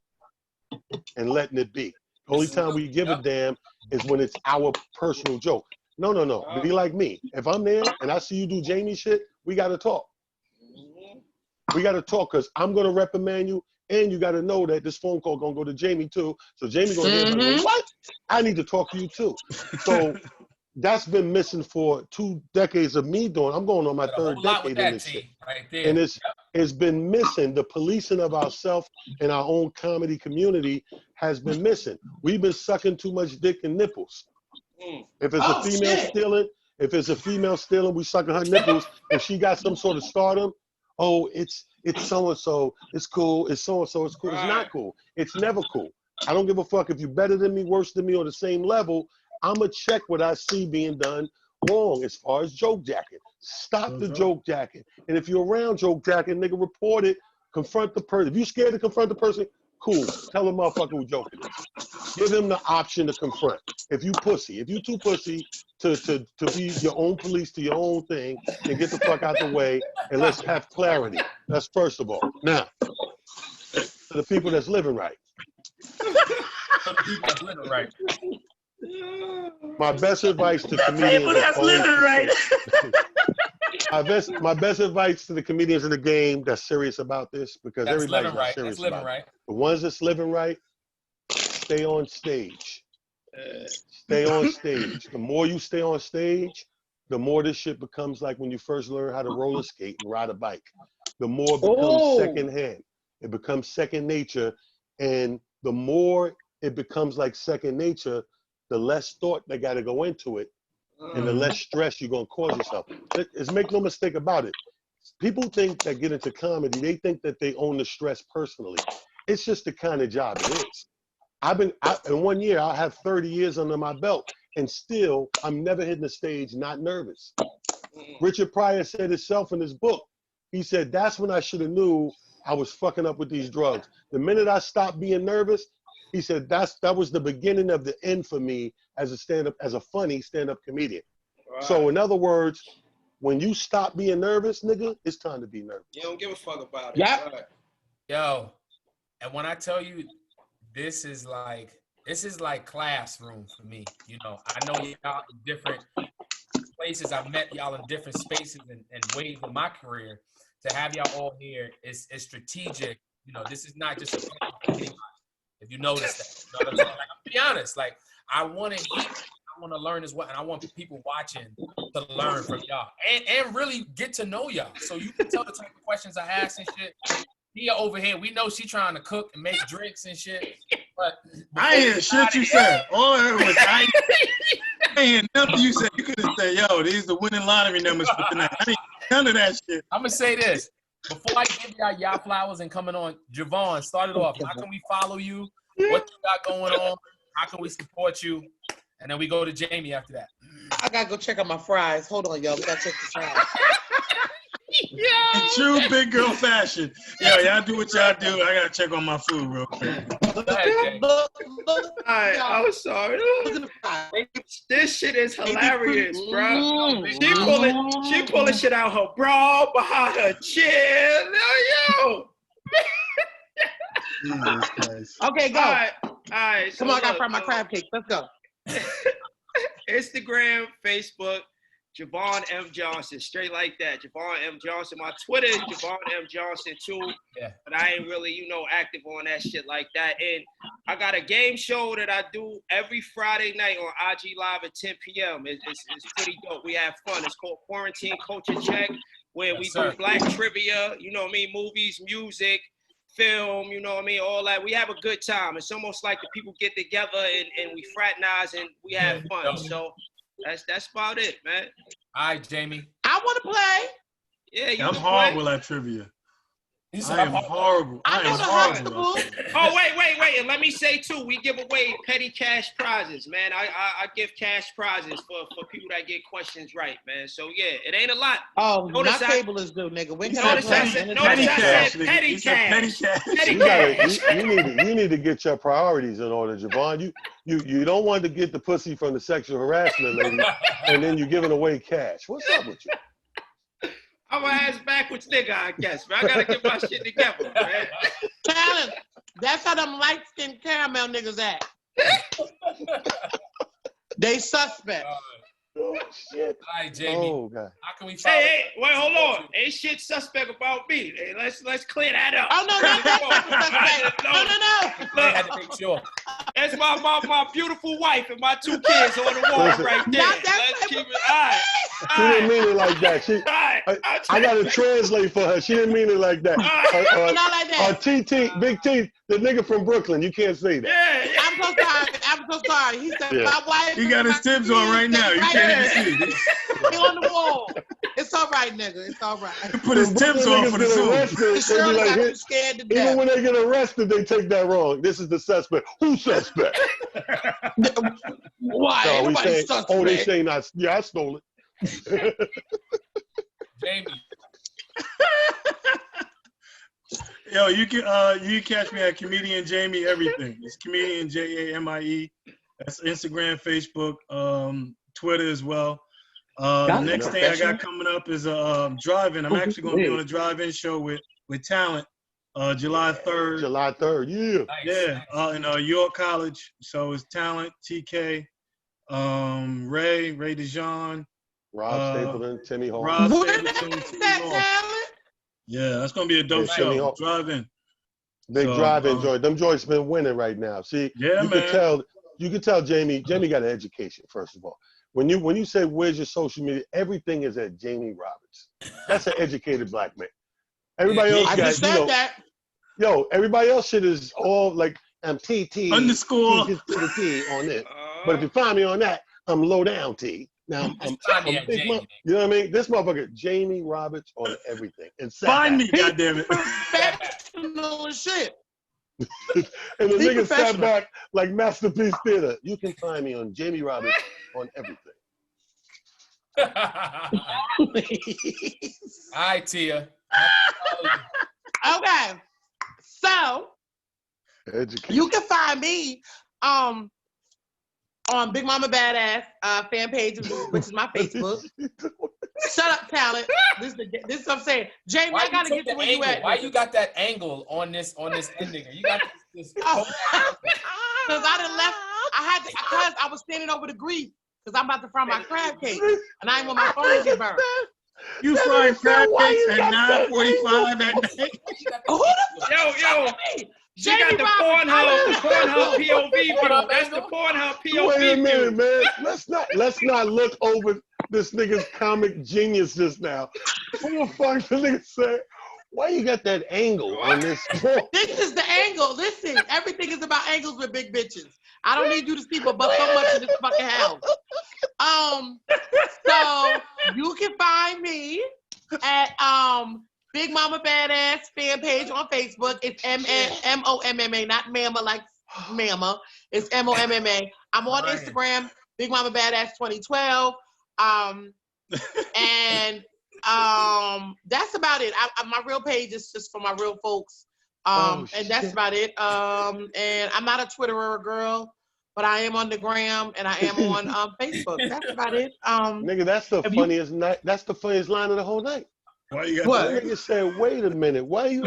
and letting it be. The only time we give a damn is when it's our personal joke. No. Be like me. If I'm there and I see you do Jamie shit, we got to talk. We got to talk, because I'm going to reprimand you, and you got to know that this phone call going to go to Jamie too. So Jamie going to hear, what? I need to talk to you too. So that's been missing for 2 decades of me doing. I'm going on my 3rd decade in this shit. Right there. And it's been missing. The policing of ourselves in our own comedy community has been missing. We've been sucking too much dick and nipples. If it's a female stealing, we sucking her nipples. If she got some sort of stardom, oh, it's so-and-so, it's cool, it's so-and-so, it's cool. It's not cool. It's never cool. I don't give a fuck if you're better than me, worse than me, or the same level. I'ma check what I see being done wrong as far as joke jacking. Stop the joke jacking. And if you're around joke jacking, nigga, report it, confront the person. If you're scared to confront the person, cool. Tell the motherfucker who joking is. Give him the option to confront. If you too pussy to be your own police to your own thing, then get the fuck out the way and let's have clarity. That's first of all. Now, to the people that's living right. My best advice to comedians that's living right. My best advice to the comedians in the game that's serious about this, because everybody's not serious about it. The ones that's living right, stay on stage. Stay on stage. The more you stay on stage, the more this shit becomes like when you first learn how to roller skate and ride a bike. The more it becomes secondhand. It becomes second nature. And the more it becomes like second nature, the less thought they got to go into it and the less stress you're going to cause yourself. Make no mistake about it. People think that get into comedy, they think that they own the stress personally. It's just the kind of job it is. In 1 year, I'll have 30 years under my belt, and still, I'm never hitting the stage not nervous. Richard Pryor said himself in his book, he said, that's when I should have knew I was fucking up with these drugs. The minute I stopped being nervous, he said, that was the beginning of the end for me as a funny stand-up comedian. Right. So in other words, when you stop being nervous, nigga, it's time to be nervous. You don't give a fuck about it. Yeah. Right. Yo, and when I tell you, this is like classroom for me. You know, I know y'all in different places. I've met y'all in different spaces and ways in my career. To have y'all all here is strategic. You know, this is not just a play for anybody. If you notice that, you know what I'm saying? Like, I'll be honest. Like, I want to learn as well, and I want people watching to learn from y'all and really get to know y'all, so you can tell the type of questions I ask and shit. Nia over here, we know she trying to cook and make drinks and shit. But I ain't hear shit you said. All I heard was I ain't hear nothing you said. You could have said, yo, these the winning lottery numbers for tonight. I ain't none of that shit. I'm gonna say this. Before I give y'all flowers and coming on, Jevon, start it off. How can we follow you? What you got going on? How can we support you? And then we go to Jamie after that. I gotta go check out my fries. Hold on, y'all. We gotta check this out. In true big girl fashion. Yo, y'all do what y'all do. I gotta check on my food real quick. Go ahead, Alright, I'm sorry. This shit is hilarious, bro. She pulling shit out her bra, behind her chin. Yo. Jesus Christ. Okay, go. All right. Come on, I gotta fry my crab cake. Let's go. Instagram, Facebook, Jevon M. Johnson, straight like that. Jevon M. Johnson. My Twitter is Jevon M. Johnson too. Yeah. But I ain't really, active on that shit like that. And I got a game show that I do every Friday night on IG Live at 10 p.m. It's pretty dope. We have fun. It's called Quarantine Culture Check, where we do black trivia, movies, music, film, all that. We have a good time. It's almost like the people get together and we fraternize and we have fun. So that's about it, man. All right, Jamie. I want to play. Yeah, I'm horrible at trivia. I am horrible. I know the horrible. Oh, wait. And let me say, too, we give away petty cash prizes, man. I give cash prizes for people that get questions right, man. So, yeah, it ain't a lot. Oh, my table is due, nigga. When can notice I said petty cash. You need to get your priorities in order, Jevon. You don't want to get the pussy from the sexual harassment lady, and then you're giving away cash. What's up with you? I'm an ass backwards nigga, I guess, man. I gotta get my shit together, man. Talent. That's how them light-skinned caramel niggas act. They suspect. Oh, shit. All right, Jamie. Oh, God. How can we follow Hey, wait, hold on. Ain't shit suspect about me. Hey, let's clear that up. Oh, no, not that suspect. No. I had to make sure. That's my beautiful wife and my 2 kids on the wall right there. Let's keep it. All right. She didn't mean it like that. I got to translate for her. She didn't mean it like that. Not like that. TT, Big T, the nigga from Brooklyn. You can't say that. Yeah. I'm so sorry. He said, my wife. He got his tips on right now. You can't even see it. He on the wall. It's all right, nigga. It's all right. He put his tips on for the Shirley got like, scared to death. even when they get arrested, they take that wrong. This is the suspect. Who's suspect? Why? No, we saying, suspect. oh, they saying I stole it. Jamie. Yo, you can catch me at Comedian Jamie everything. It's Comedian Jamie. That's Instagram, Facebook, Twitter as well. The next thing I got coming up is driving. I'm actually going to be on a drive-in show with Talent, July 3rd. July 3rd, yeah. Yeah, in York College. So it's Talent, TK, Ray DeJean, Rob Stapleton, Timmy Hall. Rob Stapleton, Timmy Hall. Yeah, that's gonna be a dope show. Drive-in. Big drive-in joint. Them joints been winning right now. See, you can tell Jamie got an education, first of all. when you say where's your social media, everything is at Jamie Roberts. That's an educated black man. Everybody else I got, just said that. Yo, everybody else shit is all like I'm TT Underscore T to the T on it. But if you find me on that, I'm low down T. Now I'm big Jamie. you know what I mean? This motherfucker, Jamie Roberts on everything. And find me, goddammit. Professional as shit. And the Be nigga sat professional. back like Masterpiece Theater. You can find me on Jamie Roberts on everything. All right, Tia. Okay. So Education. you can find me on Big Mama Badass fan page, which is my Facebook. Shut up, talent. This is what I'm saying. Jamie, I gotta get to where you at. Why you got that angle on this ending? You got this. Because I done left. Because I was standing over the grief because I'm about to fry my crab cake and I ain't want my phone to get burned. You frying crab cakes at 9:45 at night? Who the Yo. She got the Pornhub POV view. That's the Pornhub POV Wait a minute, view. man. Let's not look over this nigga's comic genius just now. Who the fuck the nigga say? Why you got that angle on this? This is the angle. Listen, everything is about angles with big bitches. I don't need you to see but so much in this fucking house. So you can find me at Big Mama Badass fan page on Facebook. It's MOMMA, not Mama like Mama. It's MOMMA. I'm on Instagram, Big Mama Badass 2012. And that's about it. My real page is just for my real folks. And that's about it. And I'm not a Twitterer girl, but I am on the gram and I am on Facebook. That's about it. Nigga, that's the funniest night. That's the funniest line of the whole night. Why you got What? Nigga said, "Wait a minute. Why you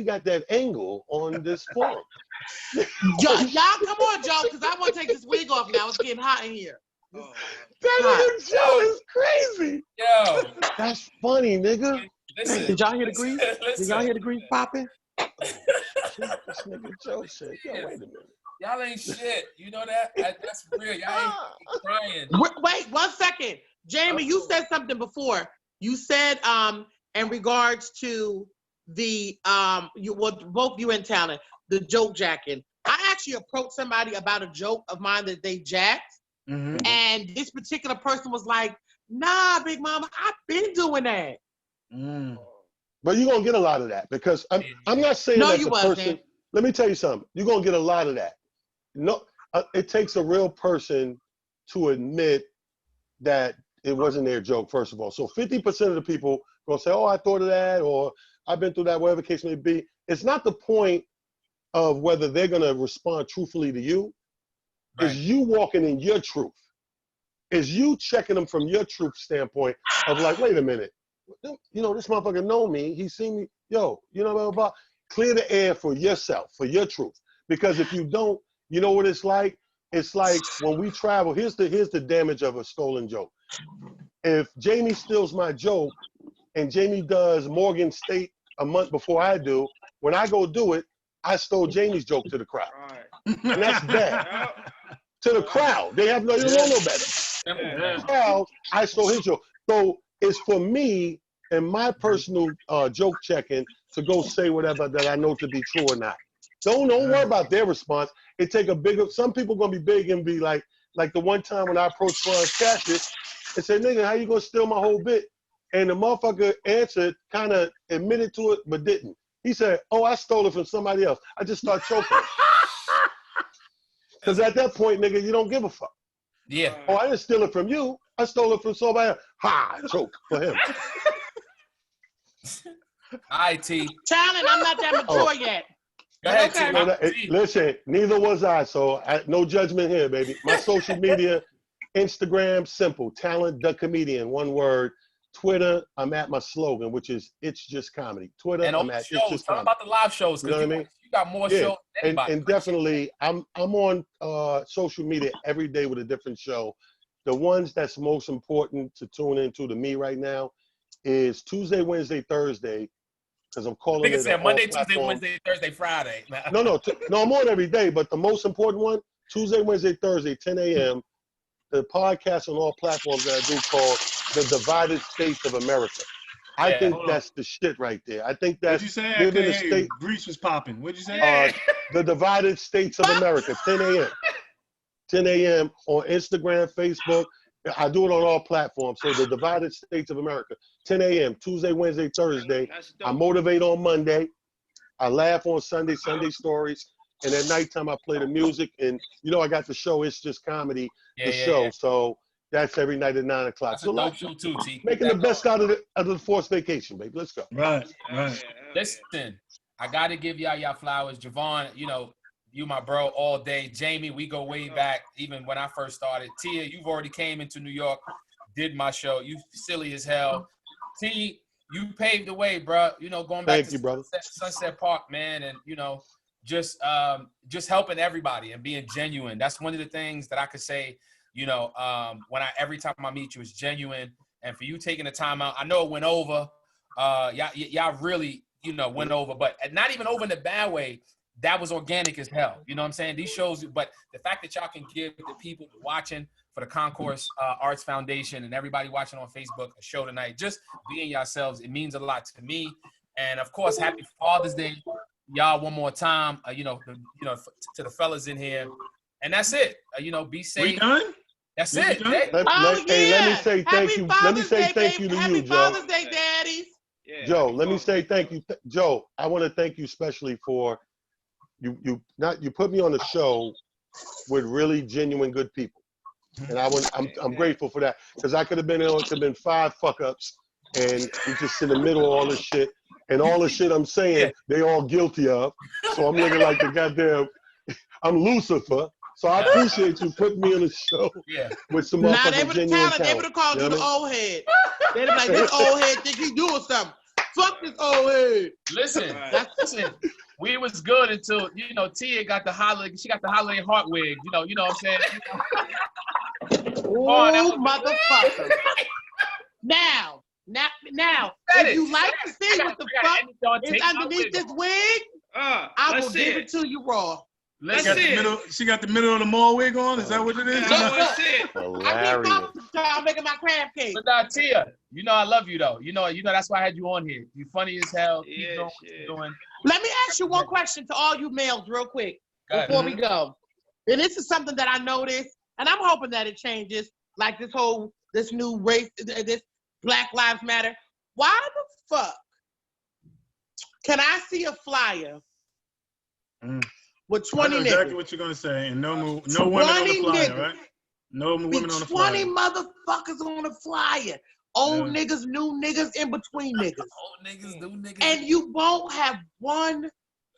got that angle on this forum?" Y'all come on, Joe, because I want to take this wig off now. It's getting hot in here. That nigga Joe is crazy. Yo, That's funny, nigga. listen. Did y'all hear the grease? Did y'all hear the grease popping? This nigga Joe said, "Yo, wait a minute." Y'all ain't shit. You know that? That's real. Y'all ain't crying. Wait 1 second. Jamie, you said something before. You said in regards to the both you and Talent, the joke jacking. I actually approached somebody about a joke of mine that they jacked. Mm-hmm. And this particular person was like, "Nah, Big Mama, I've been doing that." Mm. But you're gonna get a lot of that because I'm not saying No, that you the wasn't. person. Let me tell you something. You're gonna get a lot of that. No, it takes a real person to admit that it wasn't their joke. First of all, so 50% of the people gonna say, "Oh, I thought of that," or "I've been through that," whatever the case may be. It's not the point of whether they're gonna respond truthfully to you. Right. Is you walking in your truth. Is you checking them from your truth standpoint of like, wait a minute, you know, this motherfucker know me. He seen me. Yo, you know, blah, blah, blah. Clear the air for yourself, for your truth. Because if you don't, you know what it's like? It's like when we travel, here's the damage of a stolen joke. If Jamie steals my joke and Jamie does Morgan State a month before I do, when I go do it, I stole Jamie's joke to the crowd. Right. And that's bad. To the crowd. They don't know better. Simple. Crowd, I stole his joke. So it's for me and my personal joke checking to go say whatever that I know to be true or not. Don't worry about their response. It take a bigger, some people gonna be big and be like the one time when I approached Franz Cassius and said, "Nigga, how you gonna steal my whole bit?" And the motherfucker answered, kind of admitted to it, but didn't. He said, "Oh, I stole it from somebody else. I just start choking." Because at that point, nigga, you don't give a fuck. Yeah. Oh, I didn't steal it from you. I stole it from somebody else. Ha, choke for him. IT. Talent, I'm not that mature yet. Go ahead, Okay. T. Listen, neither was I, so no judgment here, baby. My social media, Instagram, simple, Talent the Comedian, one word. Twitter, I'm at my slogan, which is "It's Just Comedy." Twitter, And all I'm the at shows. "It's Just Talk Comedy." about the live shows. You know what I mean? You got more Yeah, shows than anybody. and definitely, I'm on social media every day with a different show. The ones that's most important to tune into to me right now is Tuesday, Wednesday, Thursday, because I'm calling Nigga it said an Monday, all-platform. Tuesday, Wednesday, Thursday, Friday. No, I'm on every day, but the most important one, Tuesday, Wednesday, Thursday, 10 a.m., the podcast on all platforms that I do called The Divided States of America. I think that's the shit right there. I think that's What'd you say? living a state. Brees was popping. What'd you say? The Divided States of America, 10 a.m. 10 a.m. on Instagram, Facebook. I do it on all platforms. So the Divided States of America, 10 a.m. Tuesday, Wednesday, Thursday. I motivate on Monday. I laugh on Sunday stories. And at nighttime, I play the music. And, I got the show, It's Just Comedy, show. So that's every night at 9 o'clock. That's a dope show too, T. Making the best out of the forced vacation, baby. Let's go. Right. Listen, I got to give y'all flowers. Jevon, you my bro all day. Jamie, we go way back, even when I first started. Tia, you've already came into New York, did my show. You silly as hell. T, you paved the way, bro. Going back to Sunset Park, man, and just helping everybody and being genuine. That's one of the things that I could say. Every time I meet you, it's genuine, and for you taking the time out. I know it went over. Y'all really went over, but not even over in the bad way. That was organic as hell. You know what I'm saying? These shows, but the fact that y'all can give the people watching for the Concourse Arts Foundation and everybody watching on Facebook a show tonight, just being yourselves, it means a lot to me. And of course, happy Father's Day, y'all, one more time. To the fellas in here, and that's it. Be safe. We done? That's it. Let me say thank you. Let me say thank you to you, Joe. Happy Father's Day, daddies. Yeah, Joe, let me say thank you, Joe. I want to thank you especially for you put me on the show with really genuine good people, and I'm grateful for that, because I could have been 5 fuck ups, and we just in the middle of all this shit, and all the shit I'm saying they all guilty of, so I'm looking like the goddamn I'm Lucifer. So I appreciate you putting me on the show with some motherfucking genuine talent. They would have called you the old head. They'd be like, this old head think he doing something. Fuck this old head. Listen, we was good until Tia got the holiday. She got the holiday heart wig. You know what I'm saying? Oh, motherfucker! Now, if you like to see what the fuck is underneath this wig, I will give it to you raw. She got the middle of the mall wig on. Is that what it is? Hilarious. I'm making my crab cake. But now, Tia, I love you though. That's why I had you on here. You funny as hell. Keep doing what you're doing. Let me ask you one question to all you males real quick before we go. And this is something that I noticed, and I'm hoping that it changes, like this new race, this Black Lives Matter. Why the fuck can I see a flyer with 20 niggas? Exactly what you're gonna say, and no women on the flyer, right? No women on the flyer. 20 motherfuckers on the flyer. Old niggas, new niggas, in between niggas. Old niggas, new niggas. And you won't have one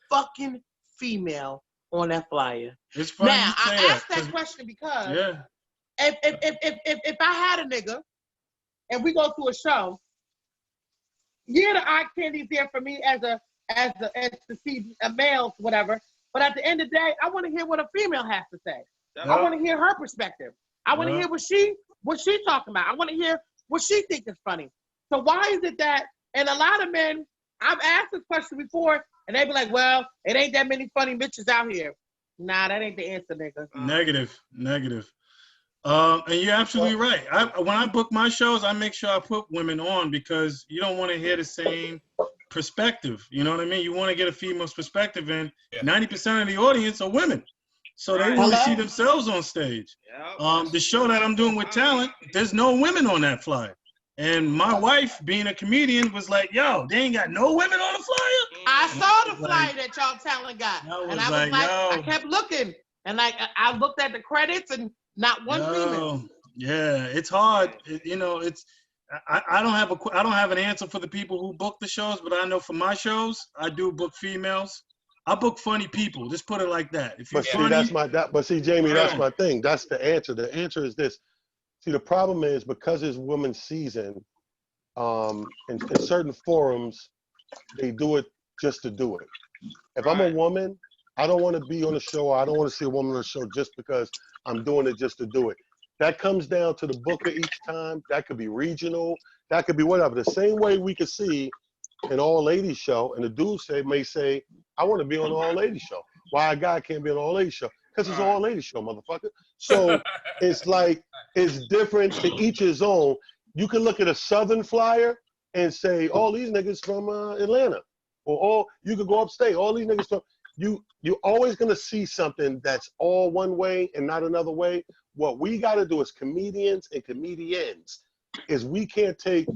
fucking female on that flyer. It's funny. Now, I asked that question because if I had a nigga and we go to a show, the eye candy's there for me as to see a male, whatever. But at the end of the day, I want to hear what a female has to say. I want to hear her perspective. I want to hear what she's talking about. I want to hear what she thinks is funny. So why is it that, and a lot of men, I've asked this question before, and they be like, well, it ain't that many funny bitches out here. Nah, that ain't the answer, nigga. Negative. And you're absolutely right. When I book my shows, I make sure I put women on, because you don't want to hear the same perspective. You know what I mean? You want to get a female's perspective, and 90% of the audience are women. So they want to see themselves on stage. The show that I'm doing with Talent, there's no women on that flyer. And my wife, being a comedian, was like, yo, they ain't got no women on the flyer? I saw the flyer that y'all Talent got. And I was like, I kept looking. And I looked at the credits and not one female. Yeah, it's hard. I don't have an answer for the people who book the shows, but I know for my shows, I do book females. I book funny people. Just put it like that. If you're funny, Jamie, that's my thing. That's the answer. The answer is this. See, the problem is, because it's women's season, in certain forums, they do it just to do it. If I'm a woman, I don't want to be on the show, or I don't want to see a woman on the show just because I'm doing it just to do it. That comes down to the booker each time. That could be regional. That could be whatever. The same way we could see an all-ladies show, and the dudes may say, I want to be on an all-ladies show. Why a guy can't be on an all-ladies show? Because it's an all-ladies show, motherfucker. So it's like, It's different to each his own. You can look at a Southern flyer and say, all these niggas from Atlanta. Or you could go upstate, all these niggas from, you're always gonna see something that's all one way and not another way. What we gotta do as comedians and comedians is we can't take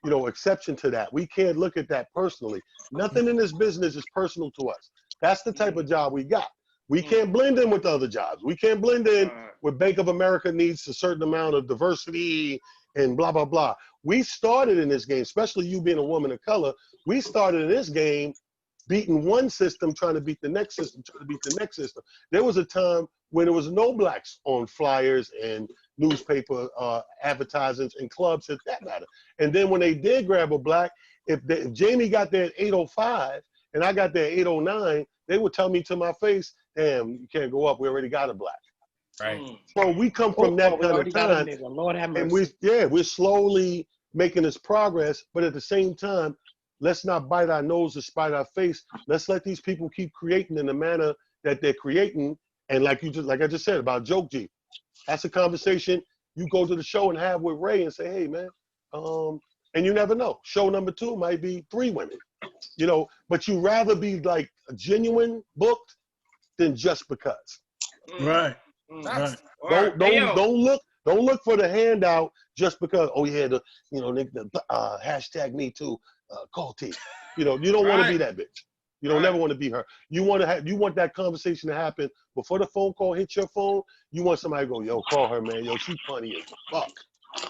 exception to that. We can't look at that personally. Nothing in this business is personal to us. That's the type of job we got. We can't blend in with other jobs. We can't blend in with Bank of America needs a certain amount of diversity and blah, blah, blah. We started in this game, especially you being a woman of color, we started in this game beating one system, trying to beat the next system, trying to beat the next system. There was a time when there was no blacks on flyers and newspaper advertisements and clubs at that matter. And then when they did grab a black, if Jamie got there at 8:05 and I got there at 8:09, they would tell me to my face, damn, you can't go up, we already got a black. Right. So we come from that kind of time, Lord have mercy. and we're slowly making this progress, but at the same time, let's not bite our nose to spite our face. Let's let these people keep creating in the manner that they're creating. And like I just said about Joke G, that's a conversation you go to the show and have with Ray and say, hey man, and you never know. Show number 2 might be 3 women, but you rather be like a genuine booked than just because. Right. Right. Don't look for the handout just because, oh yeah, the hashtag me too, call T. You don't want to be that bitch. You don't never want to be her. You want that conversation to happen before the phone call hits your phone. You want somebody to go, yo, call her, man. Yo, she funny as fuck.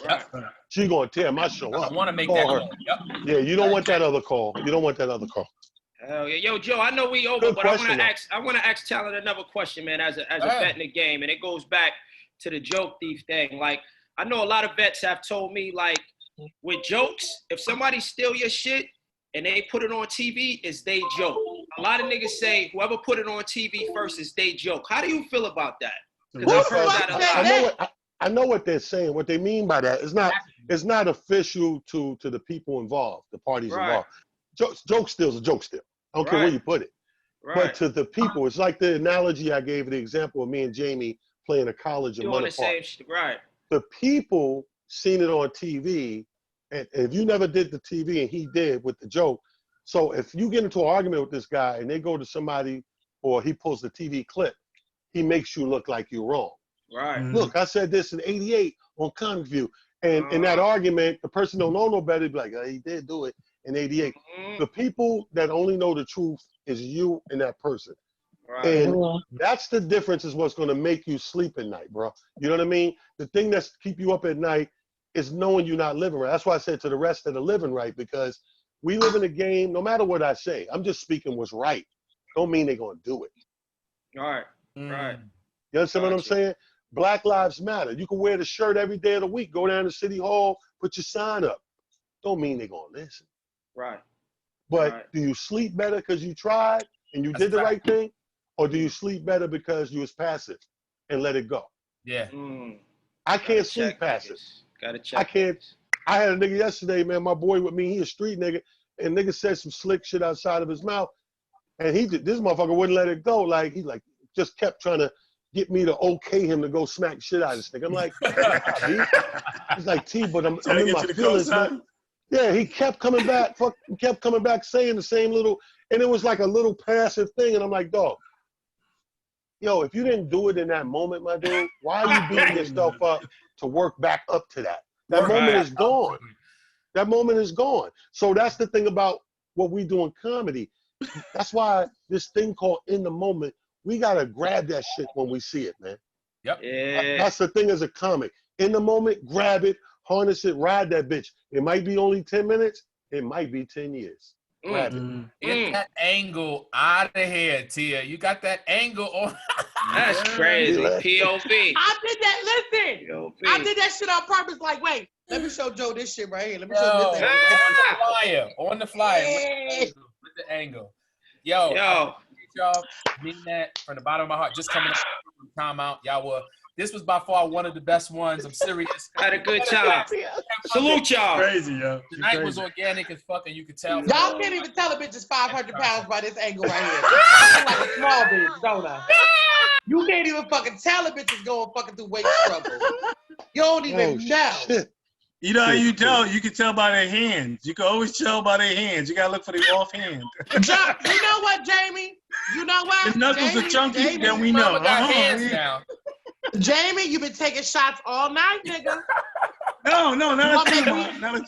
Yep. She gonna tear my show up. I want to make call that her. call. Yep. Yeah, you don't want that other call. You don't want that other call. Hell yeah. Yo, Joe, I know we over, Good but question, I want to ask Talent another question, man, as a vet in the game, and it goes back to the joke thief thing. Like, I know a lot of vets have told me, like, with jokes, if somebody steal your shit and they put it on TV, it's they joke. A lot of niggas say whoever put it on TV first is they joke. How do you feel about that? Because I've heard that a lot. I know what they're saying. What they mean by that is it's not official to the people involved, the parties involved. Joke steal's a joke steal. I don't care where you put it. Right. But to the people, it's like the analogy I gave, the example of me and Jamie playing a college in Manor Park. Right. The people seen it on TV, and if you never did the TV and he did with the joke, so if you get into an argument with this guy and they go to somebody or he pulls the TV clip, he makes you look like you're wrong. Right. Look, I said this in '88 on Comic View. And in that argument, the person don't know no better, be like, oh, he did do it in '88. The people that only know the truth is you and that person. Right. And that's the difference is what's going to make you sleep at night, bro. You know what I mean? The thing that's keep you up at night is knowing you're not living right. That's why I said to the rest that are living right, because we live in a game, no matter what I say, I'm just speaking what's right. Don't mean they're going to do it. Right. Right. You understand what I'm saying? Black Lives Matter. You can wear the shirt every day of the week, go down to City Hall, put your sign up. Don't mean they're going to listen. Right. But do you sleep better because you tried and you did the right thing? Or do you sleep better because you was passive and let it go? Yeah. I can't sleep passive. Gotta check. I can't. I had a nigga yesterday, man, my boy with me, he a street nigga, and nigga said some slick shit outside of his mouth. And this motherfucker wouldn't let it go. Like, he like just kept trying to get me to okay him to go smack shit out of this nigga. I'm like, he's like, T, but I'm in my feelings, man. Yeah, he kept coming back, saying the same little, and it was like a little passive thing. And I'm like, dog, yo, if you didn't do it in that moment, my dude, why are you beating yourself up to work back up to that? That moment is gone. That moment is gone. So that's the thing about what we do in comedy. That's why this thing called in the moment, we got to grab that shit when we see it, man. Yep. Yeah. That's the thing as a comic. In the moment, grab it, harness it, ride that bitch. It might be only 10 minutes. It might be 10 years. Grab it. Get that angle out of here, Tia. You got that angle on. That's crazy. POV. I did that. Listen, POV. I did that shit on purpose. Like, wait, let me show Joe this shit right here. Let me show Yo, this. Right on the flyer. Yeah. With the angle. Yo. Y'all mean that from the bottom of my heart. Just coming up from timeout. Y'all were. This was by far one of the best ones. I'm serious. Had a good time. Salute y'all. Crazy, yo. Tonight was organic as fuck, and you could tell. Y'all can't even tell a bitch is 500 pounds by this angle right here. I feel like a small bitch, don't I? You can't even fucking tell a bitch is going fucking through weight struggle. You don't even know. Shit. You know how you tell? You can tell by their hands. You can always tell by their hands. You gotta look for the offhand. You know what, Jamie? You know what? The knuckles are chunky, Jamie, then we know. Mama got hands now. Jamie, you been taking shots all night, nigga. No, not a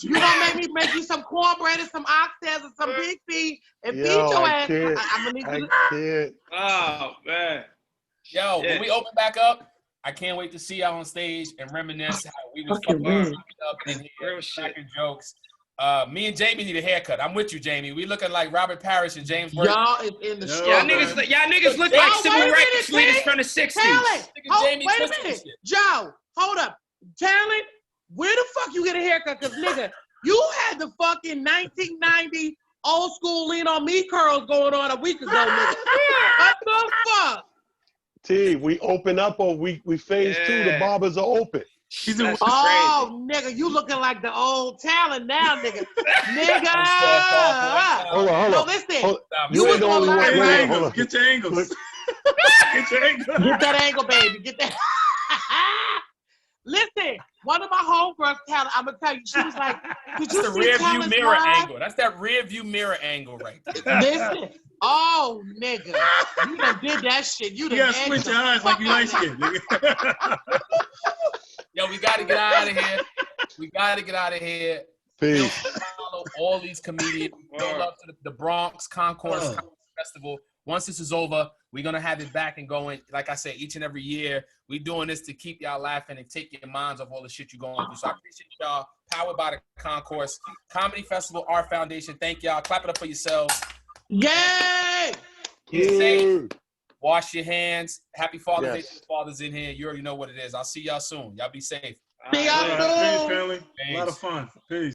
You gonna make you some cornbread and some oxtails and some big feet and feed your ass. I'm gonna need you to. Oh man. Yo, when we open back up, I can't wait to see y'all on stage and reminisce how we was fucking up in here, cracking jokes. Me and Jamie need a haircut. I'm with you, Jamie. We looking like Robert Parrish and James Worthy. Y'all is in the show. Y'all niggas look like civil rights leaders from the 60s. Wait a minute. Joe, hold up. Talent, where the fuck you get a haircut? Because, nigga, you had the fucking 1990 old school lean on me curls going on a week ago, nigga. What the fuck? T, we open up or we phase 2, the barbers are open. Nigga, you looking like the old Talent now, nigga. Hold on. No, listen. You was on angles. Get your angles. Get your angles. Get that angle, baby. Get that. Listen, one of my homegirls, Talent, I'm gonna tell you, she was like, "Did you see rear Talent's view mirror live?" angle. That's that rear view mirror angle right there. Listen, nigga, you done did that shit. You gotta squint your eyes like you light skin, nigga. Yo, we gotta get out of here. Peace. Follow all these comedians. Go up to the Bronx Concourse Festival. Once this is over, we're going to have it back and going. Like I say, each and every year, we doing this to keep y'all laughing and take your minds off all the shit you're going through. So I appreciate y'all. Powered by the Concourse. Comedy Festival, Art Foundation. Thank y'all. Clap it up for yourselves. Yay! Get safe. Wash your hands. Happy Father's Day to the fathers in here. You already know what it is. I'll see y'all soon. Y'all be safe. See y'all soon. Peace, family. A lot of fun. Peace.